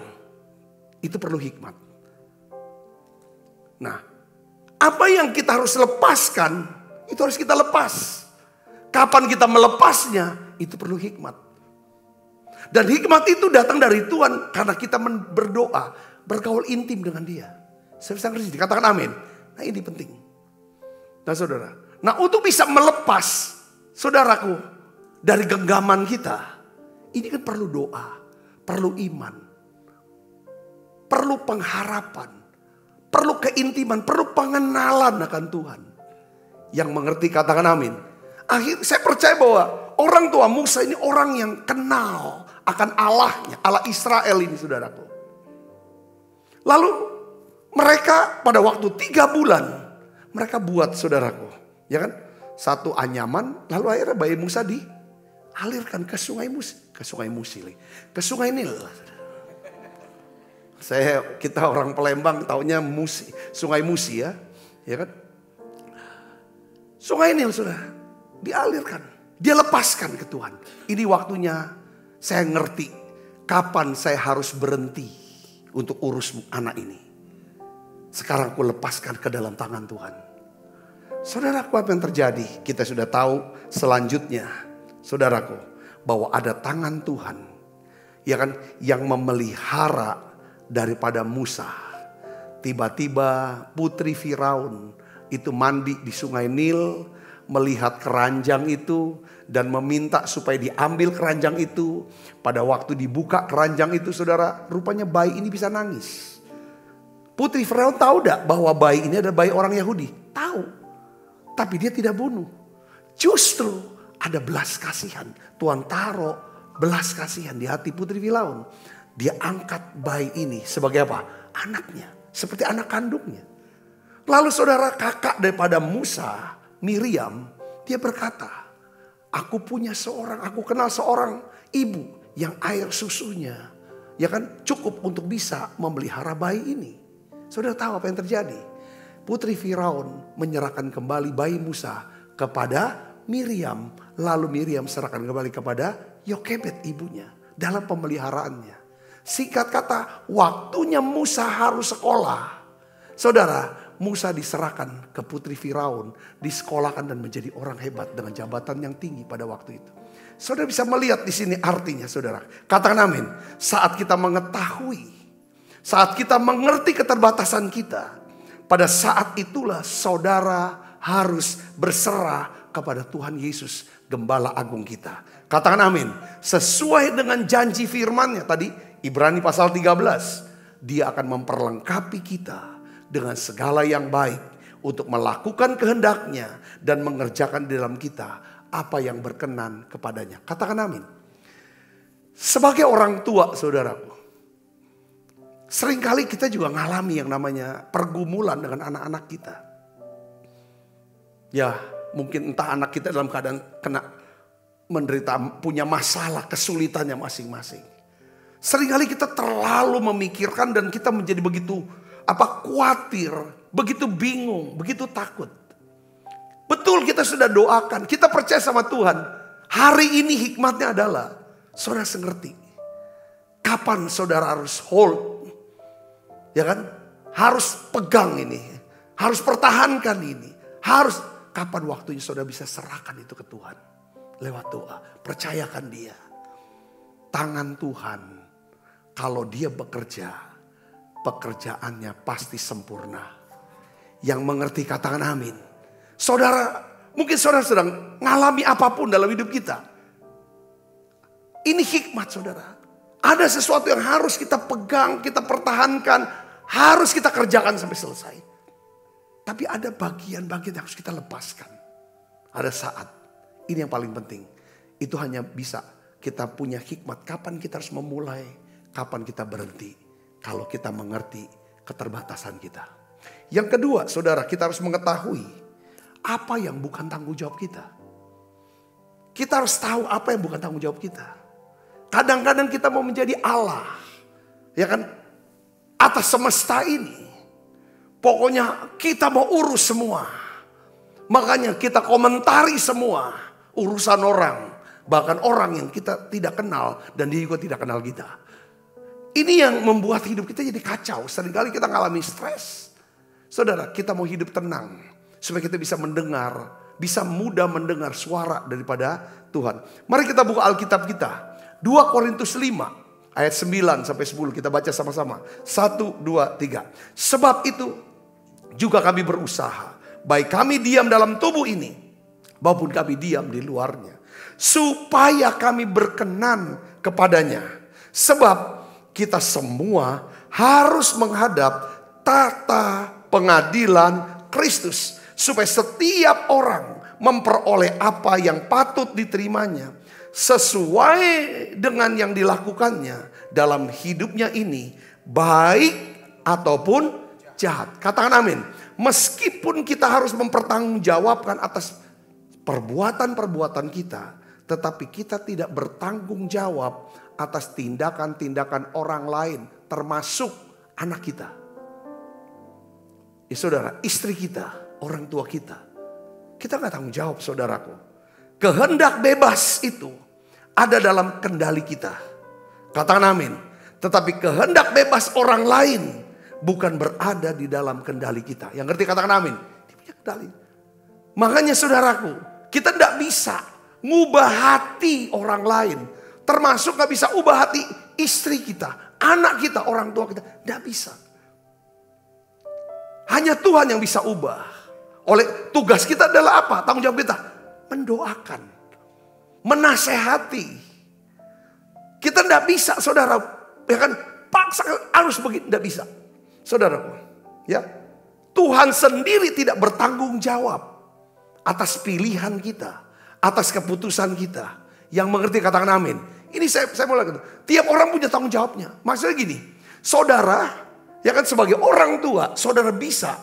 Itu perlu hikmat. Nah, apa yang kita harus lepaskan, itu harus kita lepas. Kapan kita melepasnya, itu perlu hikmat. Dan hikmat itu datang dari Tuhan karena kita berdoa, bergaul intim dengan Dia. Saya bisa ngerti, katakan amin. Nah ini penting. Nah saudara, nah untuk bisa melepas saudaraku dari genggaman kita, ini kan perlu doa, perlu iman, perlu pengharapan, perlu keintiman, perlu pengenalan akan Tuhan. Yang mengerti katakan amin. Akhir saya percaya bahwa orang tua Musa ini orang yang kenal akan Allahnya, Allah Israel ini saudaraku. Lalu mereka pada waktu 3 bulan mereka buat saudaraku, ya kan? Satu anyaman, lalu akhirnya bayi Musa dialirkan ke sungai Nil. Kita orang Palembang taunya sungai Musi ya kan? Sungai Nil sudah dialirkan, dia lepaskan ke Tuhan. Ini waktunya saya ngerti kapan saya harus berhenti untuk urus anak ini. Sekarang aku lepaskan ke dalam tangan Tuhan. Saudaraku, apa yang terjadi? Kita sudah tahu selanjutnya, saudaraku, bahwa ada tangan Tuhan, ya kan, yang memelihara daripada Musa. Tiba-tiba putri Firaun itu mandi di sungai Nil, melihat keranjang itu dan meminta supaya diambil keranjang itu. Pada waktu dibuka keranjang itu saudara, rupanya bayi ini bisa nangis. Putri Firaun tahu tidak bahwa bayi ini adalah bayi orang Yahudi? Tahu. Tapi dia tidak bunuh. Justru ada belas kasihan. Tuhan taruh belas kasihan di hati putri Firaun. Dia angkat bayi ini sebagai apa? Anaknya. Seperti anak kandungnya. Lalu saudara, kakak daripada Musa, Miriam, dia berkata, aku kenal seorang ibu yang air susunya, ya kan, cukup untuk bisa memelihara bayi ini. Saudara tahu apa yang terjadi? Putri Firaun menyerahkan kembali bayi Musa kepada Miriam. Lalu Miriam serahkan kembali kepada Yokebed ibunya dalam pemeliharaannya. Singkat kata, waktunya Musa harus sekolah. Saudara, Musa diserahkan ke putri Firaun, disekolahkan dan menjadi orang hebat dengan jabatan yang tinggi pada waktu itu. Saudara bisa melihat di sini artinya, saudara. Katakan amin. Saat kita mengetahui, saat kita mengerti keterbatasan kita, pada saat itulah saudara harus berserah kepada Tuhan Yesus, Gembala Agung kita. Katakan amin. Sesuai dengan janji firman-Nya tadi, Ibrani pasal 13. Dia akan memperlengkapi kita dengan segala yang baik untuk melakukan kehendak-Nya dan mengerjakan di dalam kita apa yang berkenan kepadanya. Katakan amin. Sebagai orang tua, saudaraku, seringkali kita juga ngalami yang namanya pergumulan dengan anak-anak kita. Ya, mungkin entah anak kita dalam keadaan menderita, punya masalah, kesulitannya masing-masing. Seringkali kita terlalu memikirkan dan kita menjadi begitu khawatir, begitu bingung, begitu takut. Betul, kita sudah doakan, kita percaya sama Tuhan. Hari ini hikmatnya adalah saudara mengerti kapan saudara harus hold, ya kan? Harus pegang ini, harus pertahankan ini, harus kapan waktunya saudara bisa serahkan itu ke Tuhan lewat doa. Percayakan Dia. Tangan Tuhan, kalau Dia bekerja, pekerjaannya pasti sempurna. Yang mengerti katakan amin. Saudara, mungkin saudara sedang mengalami apapun dalam hidup kita. Ini hikmat saudara. Ada sesuatu yang harus kita pegang, kita pertahankan, harus kita kerjakan sampai selesai. Tapi ada bagian-bagian yang harus kita lepaskan. Ada saat, ini yang paling penting. Itu hanya bisa kita punya hikmat. Kapan kita harus memulai, kapan kita berhenti. Kalau kita mengerti keterbatasan kita. Yang kedua, saudara, kita harus mengetahui apa yang bukan tanggung jawab kita. Kita harus tahu apa yang bukan tanggung jawab kita. Kadang-kadang kita mau menjadi Allah, ya kan, atas semesta ini. Pokoknya kita mau urus semua. Makanya kita komentari semua urusan orang. Bahkan orang yang kita tidak kenal dan dia juga tidak kenal kita. Ini yang membuat hidup kita jadi kacau. Seringkali kita mengalami stres. Saudara, kita mau hidup tenang supaya kita bisa mendengar bisa mudah mendengar suara daripada Tuhan. Mari kita buka Alkitab kita. 2 Korintus 5 ayat 9 sampai 10 kita baca sama-sama. 1, 2, 3. Sebab itu juga kami berusaha, baik kami diam dalam tubuh ini maupun kami diam di luarnya, supaya kami berkenan kepadanya. Sebab kita semua harus menghadap tata pengadilan Kristus, supaya setiap orang memperoleh apa yang patut diterimanya sesuai dengan yang dilakukannya dalam hidupnya ini, baik ataupun jahat. Katakan amin. Meskipun kita harus mempertanggungjawabkan atas perbuatan-perbuatan kita, tetapi kita tidak bertanggung jawab atas tindakan-tindakan orang lain, termasuk anak kita. Ya saudara, istri kita, orang tua kita. Kita gak tanggung jawab, saudaraku. Kehendak bebas itu ada dalam kendali kita. Katakan amin. Tetapi kehendak bebas orang lain bukan berada di dalam kendali kita. Yang ngerti katakan amin. Dia punya kendali. Makanya saudaraku, kita tidak bisa ngubah hati orang lain. Termasuk gak bisa ubah hati istri kita, anak kita, orang tua kita. Tidak bisa. Hanya Tuhan yang bisa ubah. Oleh tugas kita adalah apa? Tanggung jawab kita mendoakan, menasehati. Kita tidak bisa, saudara, ya kan, paksa harus begitu, tidak bisa, saudaraku. Ya, Tuhan sendiri tidak bertanggung jawab atas pilihan kita, atas keputusan kita. Yang mengerti katakan amin. Ini saya mau lagi. Tiap orang punya tanggung jawabnya. Maksudnya gini, saudara, ya kan sebagai orang tua, saudara bisa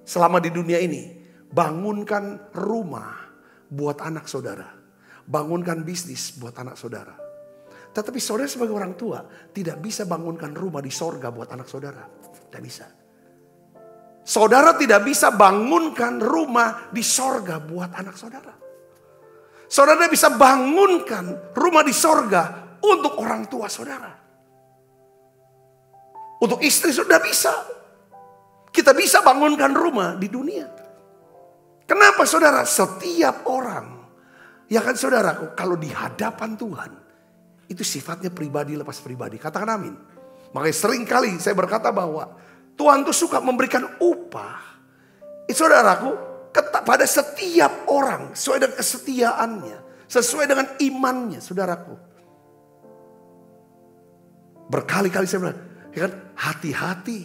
selama di dunia ini bangunkan rumah buat anak saudara. Bangunkan bisnis buat anak saudara. Tetapi saudara sebagai orang tua tidak bisa bangunkan rumah di sorga buat anak saudara. Tidak bisa. Saudara tidak bisa bangunkan rumah di sorga buat anak saudara. Saudara bisa bangunkan rumah di sorga untuk orang tua saudara. Untuk istri saudara bisa. Kita bisa bangunkan rumah di dunia. Kenapa saudara? Setiap orang, ya kan saudaraku, kalau di hadapan Tuhan, itu sifatnya pribadi lepas pribadi. Katakan amin. Makanya sering kali saya berkata bahwa Tuhan tuh suka memberikan upah. Saudaraku, pada setiap orang, sesuai dengan kesetiaannya, sesuai dengan imannya, saudaraku. Berkali-kali saya bilang, ya kan, hati-hati.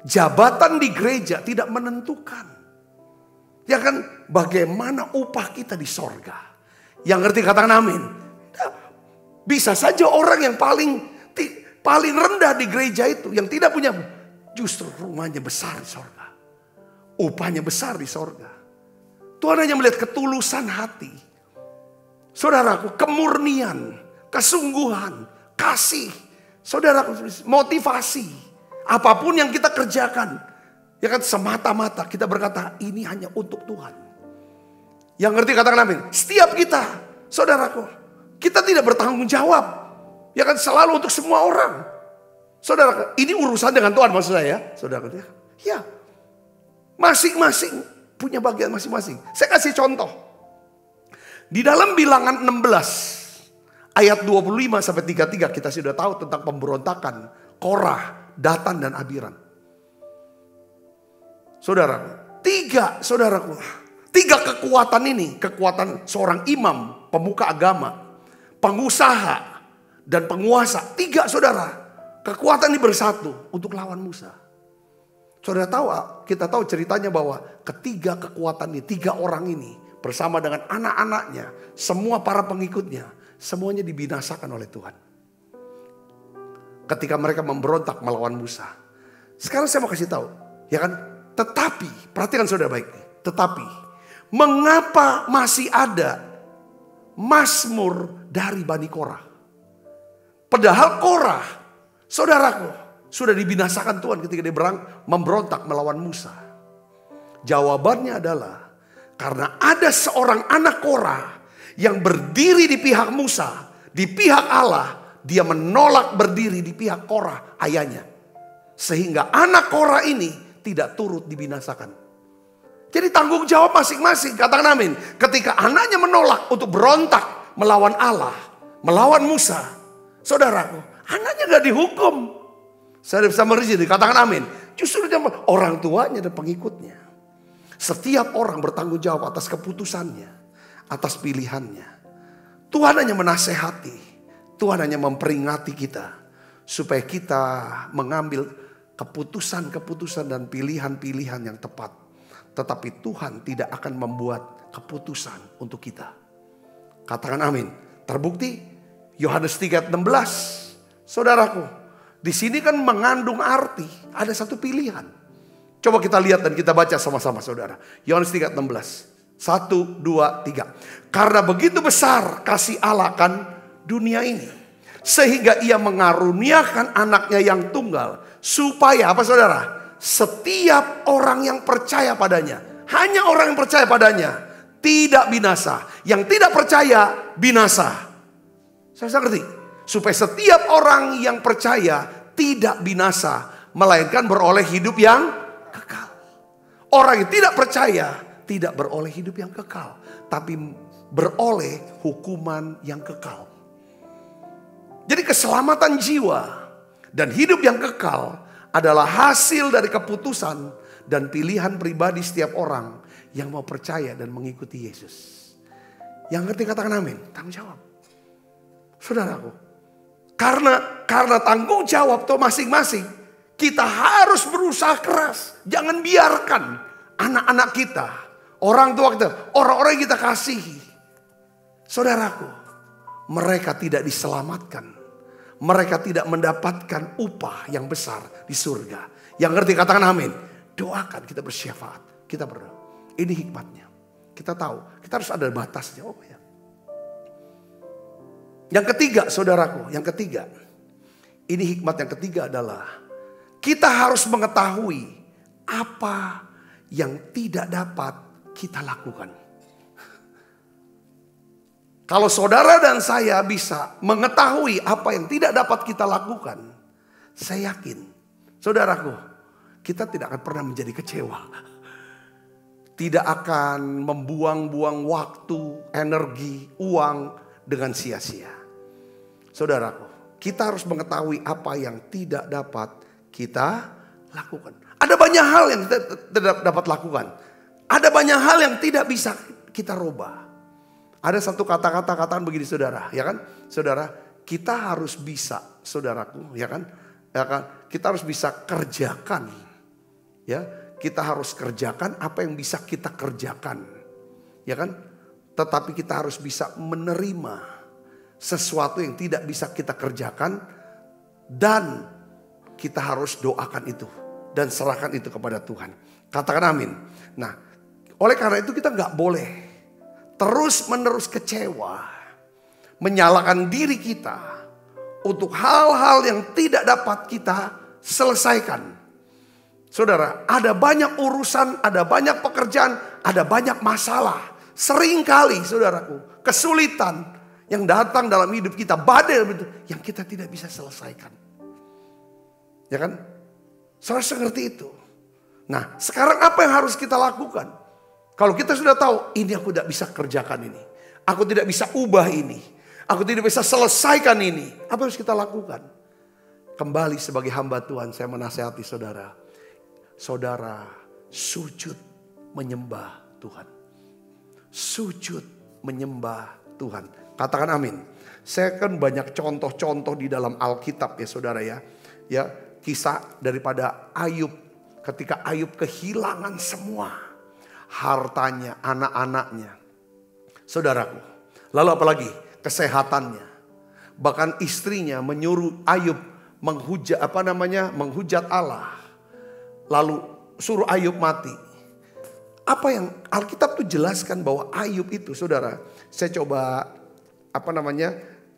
Jabatan di gereja tidak menentukan. Ya kan, bagaimana upah kita di sorga. Yang ngerti katakan amin. Bisa saja orang yang paling rendah di gereja itu, yang tidak punya, justru rumahnya besar di sorga. Upahnya besar di sorga. Tuhan hanya melihat ketulusan hati. Saudaraku, kemurnian, kesungguhan, kasih. Saudaraku, motivasi. Apapun yang kita kerjakan. Ya kan, semata-mata kita berkata ini hanya untuk Tuhan. Yang ngerti katakan amin. Setiap kita, saudaraku, kita tidak bertanggung jawab. Ya kan, selalu untuk semua orang. Saudara, ini urusan dengan Tuhan maksud saya. Saudara, ya. Masing-masing punya bagian masing-masing. Saya kasih contoh. Di dalam Bilangan 16 ayat 25 sampai 33 kita sudah tahu tentang pemberontakan Korah, Datan dan Abiram. Saudara, tiga kekuatan ini, kekuatan seorang imam, pemuka agama, pengusaha dan penguasa. Tiga saudara, kekuatan ini bersatu untuk lawan Musa. Saudara tahu, kita tahu ceritanya bahwa ketiga kekuatan ini, tiga orang ini bersama dengan anak-anaknya, semua para pengikutnya, semuanya dibinasakan oleh Tuhan. Ketika mereka memberontak melawan Musa. Sekarang saya mau kasih tahu, ya kan? Tetapi, perhatikan saudara baik. Tetapi, mengapa masih ada Mazmur dari Bani Korah? Padahal Korah, saudaraku, sudah dibinasakan Tuhan ketika dia memberontak melawan Musa. Jawabannya adalah karena ada seorang anak Korah yang berdiri di pihak Musa, di pihak Allah, dia menolak berdiri di pihak Korah, ayahnya. Sehingga anak Korah ini tidak turut dibinasakan. Jadi tanggung jawab masing-masing. Katakan amin. Ketika anaknya menolak untuk berontak melawan Allah, melawan Musa, saudaraku, anaknya gak dihukum. Saya bisa merisi, katakan amin. Justru orang tuanya dan pengikutnya. Setiap orang bertanggung jawab atas keputusannya, atas pilihannya. Tuhan hanya menasehati, Tuhan hanya memperingati kita, supaya kita mengambil keputusan-keputusan dan pilihan-pilihan yang tepat. Tetapi Tuhan tidak akan membuat keputusan untuk kita. Katakan amin. Terbukti Yohanes 3:16. Saudaraku, di sini kan mengandung arti ada satu pilihan. Coba kita lihat dan kita baca sama-sama saudara. Yohanes 3:16. 1, 2, 3. Karena begitu besar kasih Allah akan dunia ini, sehingga ia mengaruniakan anaknya yang tunggal. Supaya apa saudara? Setiap orang yang percaya padanya, hanya orang yang percaya padanya, tidak binasa. Yang tidak percaya binasa. Saya ngerti? Supaya setiap orang yang percaya tidak binasa, melainkan beroleh hidup yang kekal. Orang yang tidak percaya tidak beroleh hidup yang kekal, tapi beroleh hukuman yang kekal. Jadi keselamatan jiwa dan hidup yang kekal adalah hasil dari keputusan dan pilihan pribadi setiap orang yang mau percaya dan mengikuti Yesus. Yang ngerti katakan amin. Tanggung jawab. Saudaraku, karena tanggung jawab itu masing-masing, kita harus berusaha keras. Jangan biarkan anak-anak kita, orang tua kita, orang-orang yang kita kasihi, saudaraku, mereka tidak diselamatkan. Mereka tidak mendapatkan upah yang besar di surga. Yang ngerti katakan amin. Doakan, kita bersyafaat, kita berdoa. Ini hikmatnya. Kita tahu, kita harus ada batasnya. Oh ya. Yang ketiga, saudaraku, yang ketiga. Ini hikmat yang ketiga adalah kita harus mengetahui apa yang tidak dapat kita lakukan. Kalau saudara dan saya bisa mengetahui apa yang tidak dapat kita lakukan, saya yakin, saudaraku, kita tidak akan pernah menjadi kecewa. Tidak akan membuang-buang waktu, energi, uang dengan sia-sia. Saudaraku, kita harus mengetahui apa yang tidak dapat kita lakukan. Ada banyak hal yang tidak dapat lakukan. Ada banyak hal yang tidak bisa kita rubah. Ada satu kata-kata begini saudara, ya kan? Saudara, kita harus bisa, saudaraku, ya kan? Ya kan? Kita harus bisa kerjakan. Ya, kita harus kerjakan apa yang bisa kita kerjakan. Ya kan? Tetapi kita harus bisa menerima sesuatu yang tidak bisa kita kerjakan, dan kita harus doakan itu dan serahkan itu kepada Tuhan. Katakan amin. Nah, oleh karena itu kita nggak boleh terus menerus kecewa, menyalahkan diri kita untuk hal-hal yang tidak dapat kita selesaikan. Saudara, ada banyak urusan, ada banyak pekerjaan, ada banyak masalah. Seringkali saudaraku, kesulitan yang datang dalam hidup kita, badai yang kita tidak bisa selesaikan. Ya kan? Saudara ngerti itu. Nah, sekarang apa yang harus kita lakukan? Kalau kita sudah tahu, ini aku tidak bisa kerjakan ini. Aku tidak bisa ubah ini. Aku tidak bisa selesaikan ini. Apa yang harus kita lakukan? Kembali sebagai hamba Tuhan, saya menasihati saudara. Saudara, sujud menyembah Tuhan. Sujud menyembah Tuhan. Katakan amin. Saya kan banyak contoh-contoh di dalam Alkitab ya saudara ya. Ya, kisah daripada Ayub. Ketika Ayub kehilangan semua hartanya, anak-anaknya, saudaraku. Lalu apalagi kesehatannya. Bahkan istrinya menyuruh Ayub menghujat Allah. Lalu suruh Ayub mati. Apa yang Alkitab tuh jelaskan bahwa Ayub itu, saudara, saya coba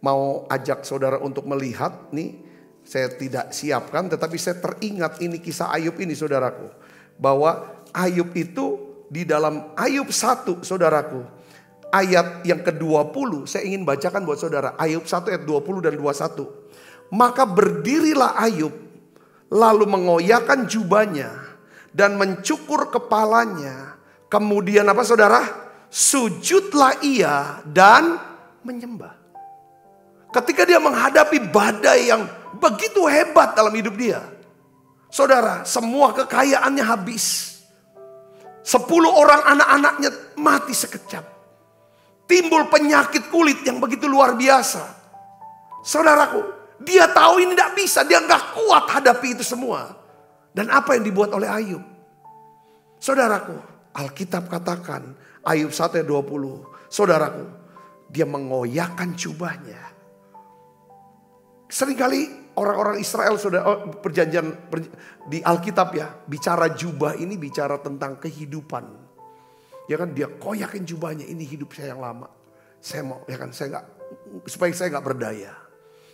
mau ajak saudara untuk melihat nih. Saya tidak siapkan, tetapi saya teringat ini kisah Ayub ini saudaraku. Bahwa Ayub itu di dalam Ayub 1 saudaraku, ayat yang ke-20 saya ingin bacakan buat saudara. Ayub 1 ayat 20 dan 21. Maka berdirilah Ayub, lalu mengoyakkan jubahnya dan mencukur kepalanya, Kemudian apa saudara? Sujudlah ia dan menyembah. Ketika dia menghadapi badai yang begitu hebat dalam hidup dia. Saudara, semua kekayaannya habis. 10 orang anak-anaknya mati sekejap. Timbul penyakit kulit yang begitu luar biasa. Saudaraku, dia tahu ini tidak bisa. Dia nggak kuat hadapi itu semua. Dan apa yang dibuat oleh Ayub? Saudaraku, Alkitab katakan, Ayub 1 ayat 20. Saudaraku, dia mengoyakkan jubahnya. Seringkali orang-orang Israel sudah perjanjian di Alkitab ya, bicara jubah ini bicara tentang kehidupan. Ya kan, dia koyakin jubahnya, ini hidup saya yang lama. Saya mau, ya kan, supaya saya nggak berdaya.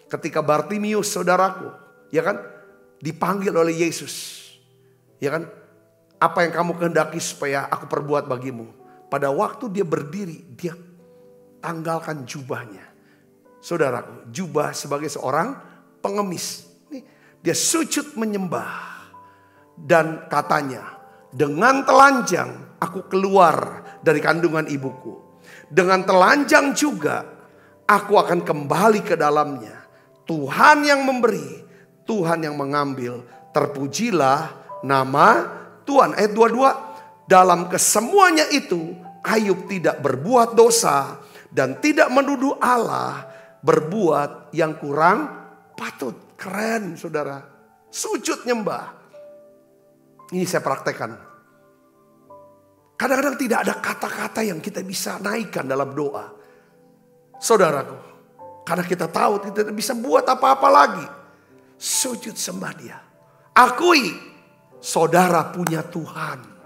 Ketika Bartimius saudaraku, ya kan, dipanggil oleh Yesus, ya kan, apa yang kamu kehendaki supaya aku perbuat bagimu? Pada waktu dia berdiri, dia tanggalkan jubahnya. Saudaraku, jubah sebagai seorang pengemis. Dia sujud menyembah. Dan katanya, dengan telanjang aku keluar dari kandungan ibuku. Dengan telanjang juga aku akan kembali ke dalamnya. Tuhan yang memberi, Tuhan yang mengambil. Terpujilah nama Tuhan. Ayat 22. Dalam kesemuanya itu Ayub tidak berbuat dosa dan tidak menuduh Allah berbuat yang kurang patut. Keren saudara. Sujud nyembah. Ini saya praktekkan. Kadang-kadang tidak ada kata-kata yang kita bisa naikkan dalam doa. Saudaraku. Karena kita tahu kita tidak bisa buat apa-apa lagi. Sujud sembah dia. Akui saudara punya Tuhan.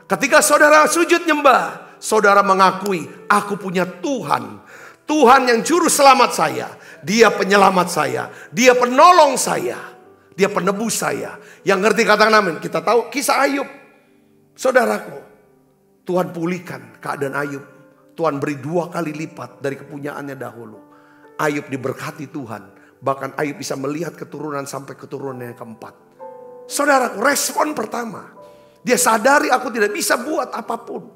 Ketika saudara sujud nyembah, saudara mengakui aku punya Tuhan. Tuhan yang juru selamat saya. Dia penyelamat saya. Dia penolong saya. Dia penebus saya. Yang ngerti katakan amin. Kita tahu kisah Ayub. Saudaraku. Tuhan pulihkan keadaan Ayub. Tuhan beri 2 kali lipat dari kepunyaannya dahulu. Ayub diberkati Tuhan. Bahkan Ayub bisa melihat keturunan sampai keturunan yang keempat. Saudaraku, respon pertama. Dia sadari aku tidak bisa buat apapun.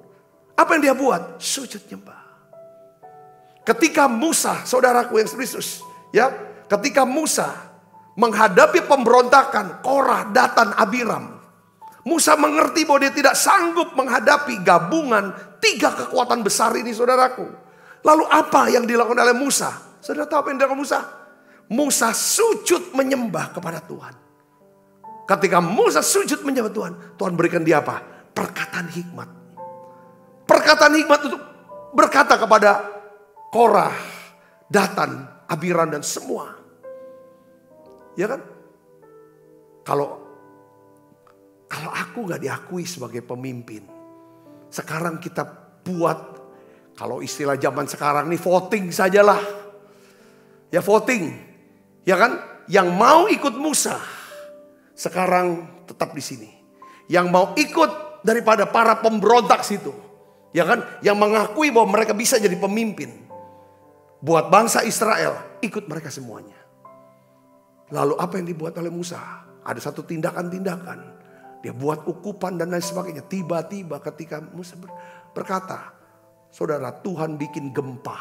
Apa yang dia buat? Sujud nyembah. Ketika Musa, saudaraku yang Kristus, ya, ketika Musa menghadapi pemberontakan Korah, Datan, Abiram, Musa mengerti bahwa dia tidak sanggup menghadapi gabungan 3 kekuatan besar ini, saudaraku. Lalu apa yang dilakukan oleh Musa? Saudara tahu apa yang dilakukan Musa? Musa sujud menyembah kepada Tuhan. Ketika Musa sujud menyembah Tuhan, Tuhan berikan dia apa? Perkataan hikmat. Perkataan hikmat untuk berkata kepada Korah, Datan, Abiram dan semua. Ya kan? Kalau aku gak diakui sebagai pemimpin. Sekarang kita buat, kalau istilah zaman sekarang nih, voting sajalah. Ya voting. Ya kan? Yang mau ikut Musa, sekarang tetap di sini. Yang mau ikut daripada para pemberontak situ. Ya kan? Yang mengakui bahwa mereka bisa jadi pemimpin. Buat bangsa Israel, ikut mereka semuanya. Lalu apa yang dibuat oleh Musa? Ada satu tindakan-tindakan. Dia buat ukupan dan lain sebagainya. Tiba-tiba ketika Musa berkata, saudara, Tuhan bikin gempa.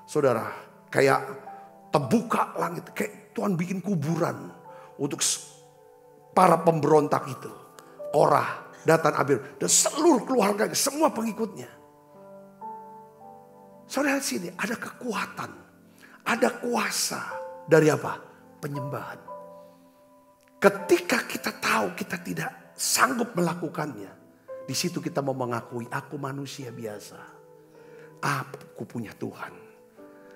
Saudara, kayak terbuka langit. Kayak Tuhan bikin kuburan untuk para pemberontak itu. Korah, Datan, Abiram, dan seluruh keluarganya, semua pengikutnya. Saudara, sini ada kekuatan, ada kuasa dari apa? Penyembahan. Ketika kita tahu kita tidak sanggup melakukannya, di situ kita mau mengakui aku manusia biasa. Aku punya Tuhan.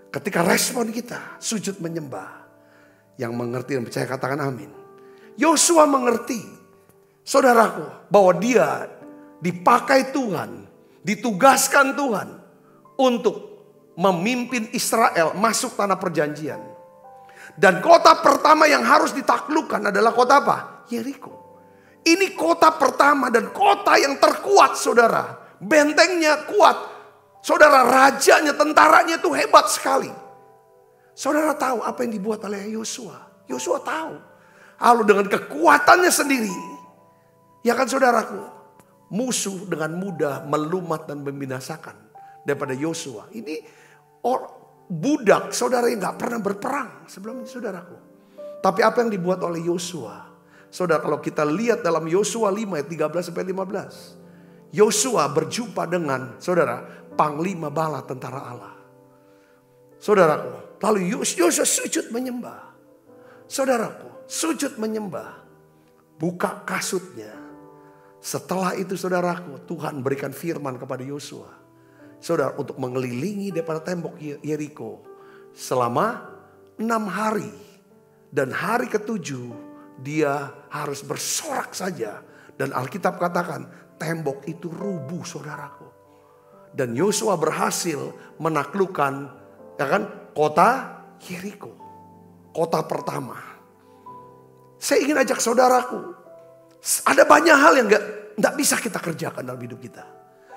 Ketika respon kita sujud menyembah, yang mengerti dan percaya katakan amin. Yosua mengerti, saudaraku, bahwa dia dipakai Tuhan, ditugaskan Tuhan untuk memimpin Israel masuk tanah perjanjian. Dan kota pertama yang harus ditaklukkan adalah kota apa? Yeriko. Ini kota pertama dan kota yang terkuat, saudara. Bentengnya kuat. Saudara, rajanya, tentaranya itu hebat sekali. Saudara tahu apa yang dibuat oleh Yosua? Yosua tahu. Lalu dengan kekuatannya sendiri, ya kan saudaraku, musuh dengan mudah melumat dan membinasakan daripada Yosua. Ini budak, saudara yang gak pernah berperang sebelumnya, saudaraku. Tapi apa yang dibuat oleh Yosua? Saudara, kalau kita lihat dalam Yosua 5 ayat 13-15. Yosua berjumpa dengan, saudara, panglima bala tentara Allah. Saudaraku, lalu Yosua sujud menyembah. Saudaraku, sujud menyembah. Buka kasutnya. Setelah itu, saudaraku, Tuhan berikan firman kepada Yosua. Saudara, untuk mengelilingi daripada tembok Yeriko selama 6 hari. Dan hari ke-7 dia harus bersorak saja. Dan Alkitab katakan tembok itu rubuh, saudaraku. Dan Yosua berhasil menaklukkan, ya kan, kota Yeriko. Kota pertama. Saya ingin ajak saudaraku, ada banyak hal yang gak bisa kita kerjakan dalam hidup kita.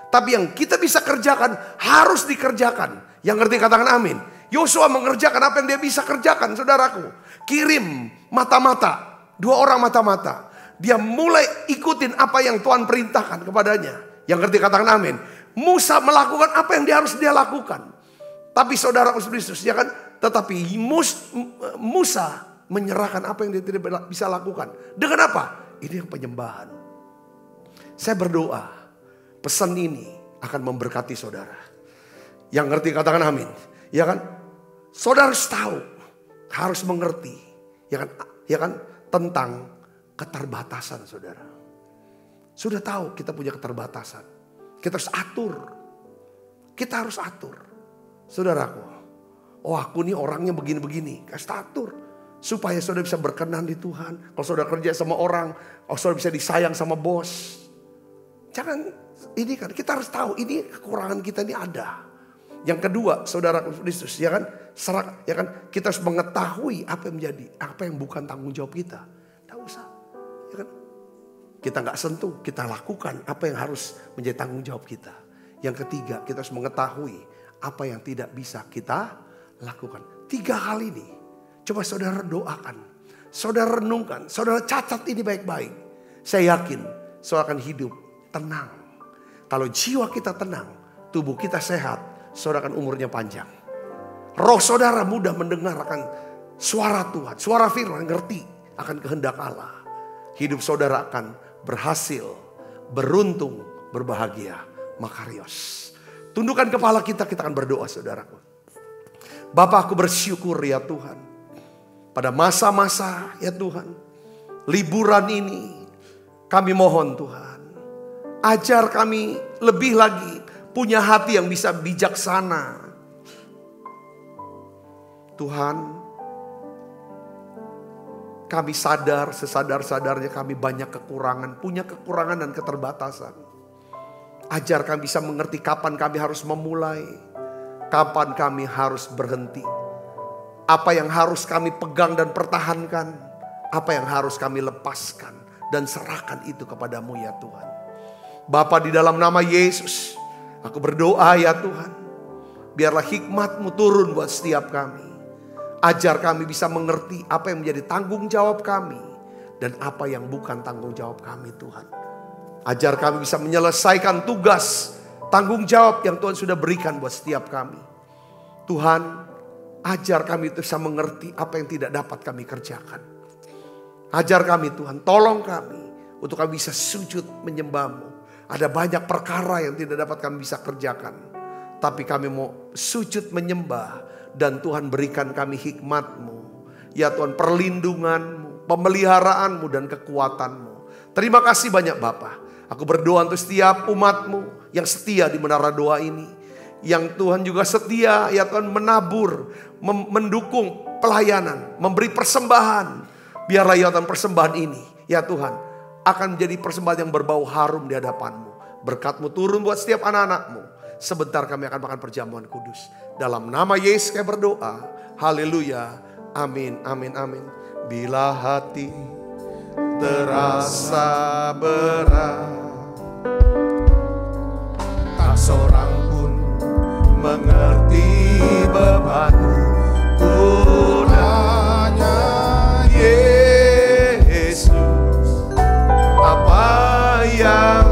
Tapi yang kita bisa kerjakan harus dikerjakan. Yang ngerti katakan amin. Yosua mengerjakan apa yang dia bisa kerjakan, saudaraku. Kirim mata-mata, 2 orang mata-mata. Dia mulai ikutin apa yang Tuhan perintahkan kepadanya. Yang ngerti katakan amin. Musa melakukan apa yang harus dia lakukan. Tapi saudaraku Kristus, ya kan? Tetapi Musa menyerahkan apa yang dia tidak bisa lakukan. Dengan apa? Ini yang penyembahan. Saya berdoa. Pesan ini akan memberkati saudara. Yang ngerti katakan amin. Ya kan? Saudara harus tahu, harus mengerti, ya kan, tentang keterbatasan saudara. Sudah tahu kita punya keterbatasan. Kita harus atur. Kita harus atur. Saudaraku, oh aku nih orangnya begini-begini, kasih atur. Supaya saudara bisa berkenan di Tuhan. Kalau saudara kerja sama orang, saudara bisa disayang sama bos. Jangan. Ini kan kita harus tahu ini kekurangan kita ini ada. Yang kedua, saudara Kristus, ya kan, kita harus mengetahui apa yang bukan tanggung jawab kita. Tidak usah, ya kan? Kita nggak sentuh, kita lakukan apa yang harus menjadi tanggung jawab kita. Yang ketiga, kita harus mengetahui apa yang tidak bisa kita lakukan. 3 hal ini, coba saudara doakan, saudara renungkan, saudara catat ini baik-baik. Saya yakin saudara akan hidup tenang. Kalau jiwa kita tenang, tubuh kita sehat, saudara akan umurnya panjang. Roh saudara mudah mendengarkan suara Tuhan, suara firman, ngerti akan kehendak Allah. Hidup saudara akan berhasil, beruntung, berbahagia, makarios. Tundukkan kepala kita akan berdoa, saudaraku. Bapa, aku bersyukur ya Tuhan. Pada masa-masa ya Tuhan, liburan ini kami mohon Tuhan. Ajar kami lebih lagi punya hati yang bisa bijaksana. Tuhan, kami sadar, sesadar-sadarnya kami banyak kekurangan, punya kekurangan dan keterbatasan. Ajar kami bisa mengerti kapan kami harus memulai, kapan kami harus berhenti. Apa yang harus kami pegang dan pertahankan, apa yang harus kami lepaskan dan serahkan itu kepadamu ya Tuhan. Bapa, di dalam nama Yesus, aku berdoa ya Tuhan. Biarlah hikmat-Mu turun buat setiap kami. Ajar kami bisa mengerti apa yang menjadi tanggung jawab kami. Dan apa yang bukan tanggung jawab kami Tuhan. Ajar kami bisa menyelesaikan tugas, tanggung jawab yang Tuhan sudah berikan buat setiap kami. Tuhan, ajar kami bisa mengerti apa yang tidak dapat kami kerjakan. Ajar kami Tuhan, tolong kami untuk kami bisa sujud menyembah-Mu. Ada banyak perkara yang tidak dapat kami bisa kerjakan. Tapi kami mau sujud menyembah. Dan Tuhan berikan kami hikmat-Mu. Ya Tuhan, perlindungan-Mu, pemeliharaanmu dan kekuatanmu. Terima kasih banyak Bapa. Aku berdoa untuk setiap umat-Mu yang setia di menara doa ini. Yang Tuhan juga setia, ya Tuhan, menabur, mendukung pelayanan, memberi persembahan. Biarlah ya Tuhan persembahan ini, ya Tuhan, akan menjadi persembahan yang berbau harum di hadapan-Mu. Berkat-Mu turun buat setiap anak-anak-Mu. Sebentar kami akan makan perjamuan kudus. Dalam nama Yesus kami berdoa. Haleluya. Amin, amin, amin. Bila hati terasa berat, tak seorang pun mengerti bebanmu. Ku hanya Yesus, apa yang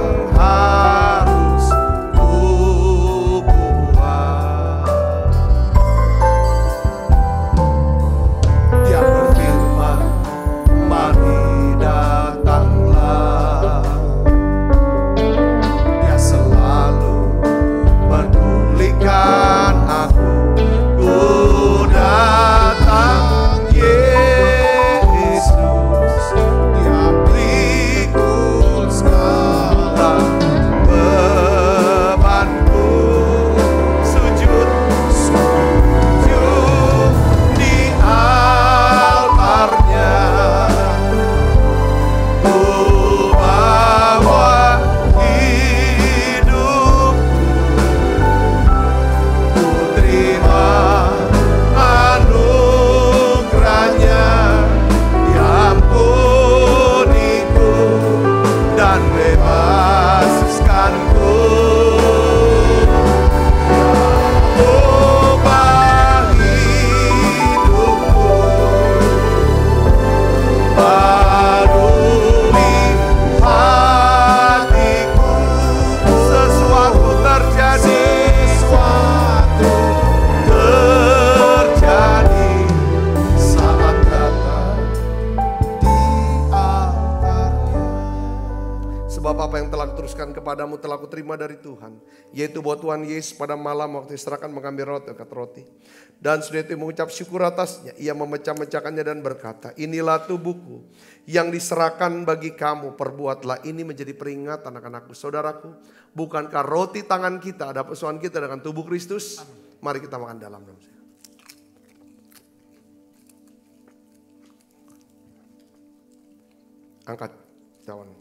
Sebab apa yang telah kuteruskan kepadamu telah kuterima dari Tuhan. Yaitu bahwa Tuhan Yesus pada malam waktu diserahkan mengambil roti. Dan sudah itu mengucap syukur atasnya. Ia memecah-mecahkannya dan berkata, inilah tubuhku yang diserahkan bagi kamu. Perbuatlah ini menjadi peringatan anak-anakku. Saudaraku, bukankah roti tangan kita ada persoalan kita dengan tubuh Kristus? Mari kita makan dalam nama saya. Angkat cawan.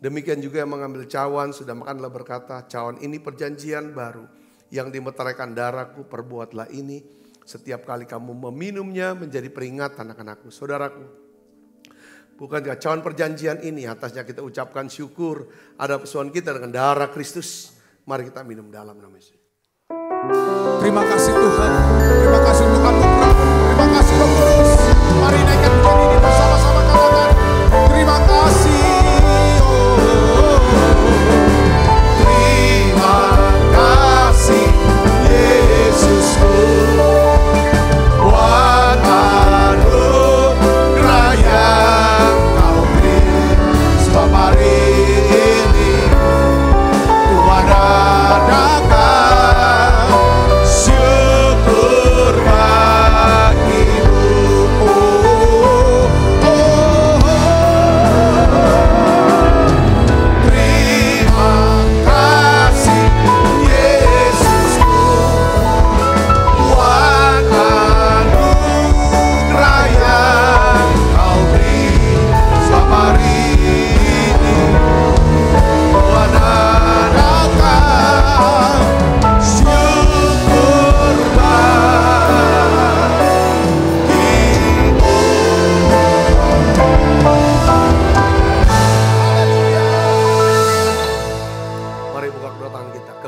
Demikian juga yang mengambil cawan sudah makanlah berkata, cawan ini perjanjian baru yang dimeteraikan darahku, perbuatlah ini setiap kali kamu meminumnya menjadi peringatan anak-anakku. Saudaraku, bukankah cawan perjanjian ini atasnya kita ucapkan syukur ada persoalan kita dengan darah Kristus. Mari kita minum dalam nama Yesus. Terima kasih Tuhan, terima kasih untuk anugerah, terima kasih Roh Kudus. Mari naikkan pujian ini bersama-sama, katakan terima kasih. Yesusku, buat anugerah yang kau beri. Sebab hari ini Tuhan adakan syukur bagimu. Terima kasih Yesusku.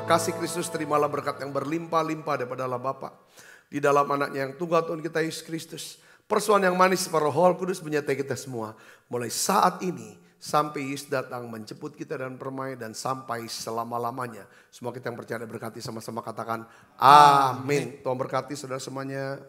Kasih Kristus, terimalah berkat yang berlimpah-limpah daripada Allah Bapa di dalam anaknya yang tunggal Tuhan kita Yesus Kristus. Persoalan yang manis para Roh Kudus menyertai kita semua. Mulai saat ini sampai Yesus datang menjemput kita dan permai dan sampai selama-lamanya. Semua kita yang percaya berkati sama-sama katakan amin. Tuhan berkati saudara semuanya.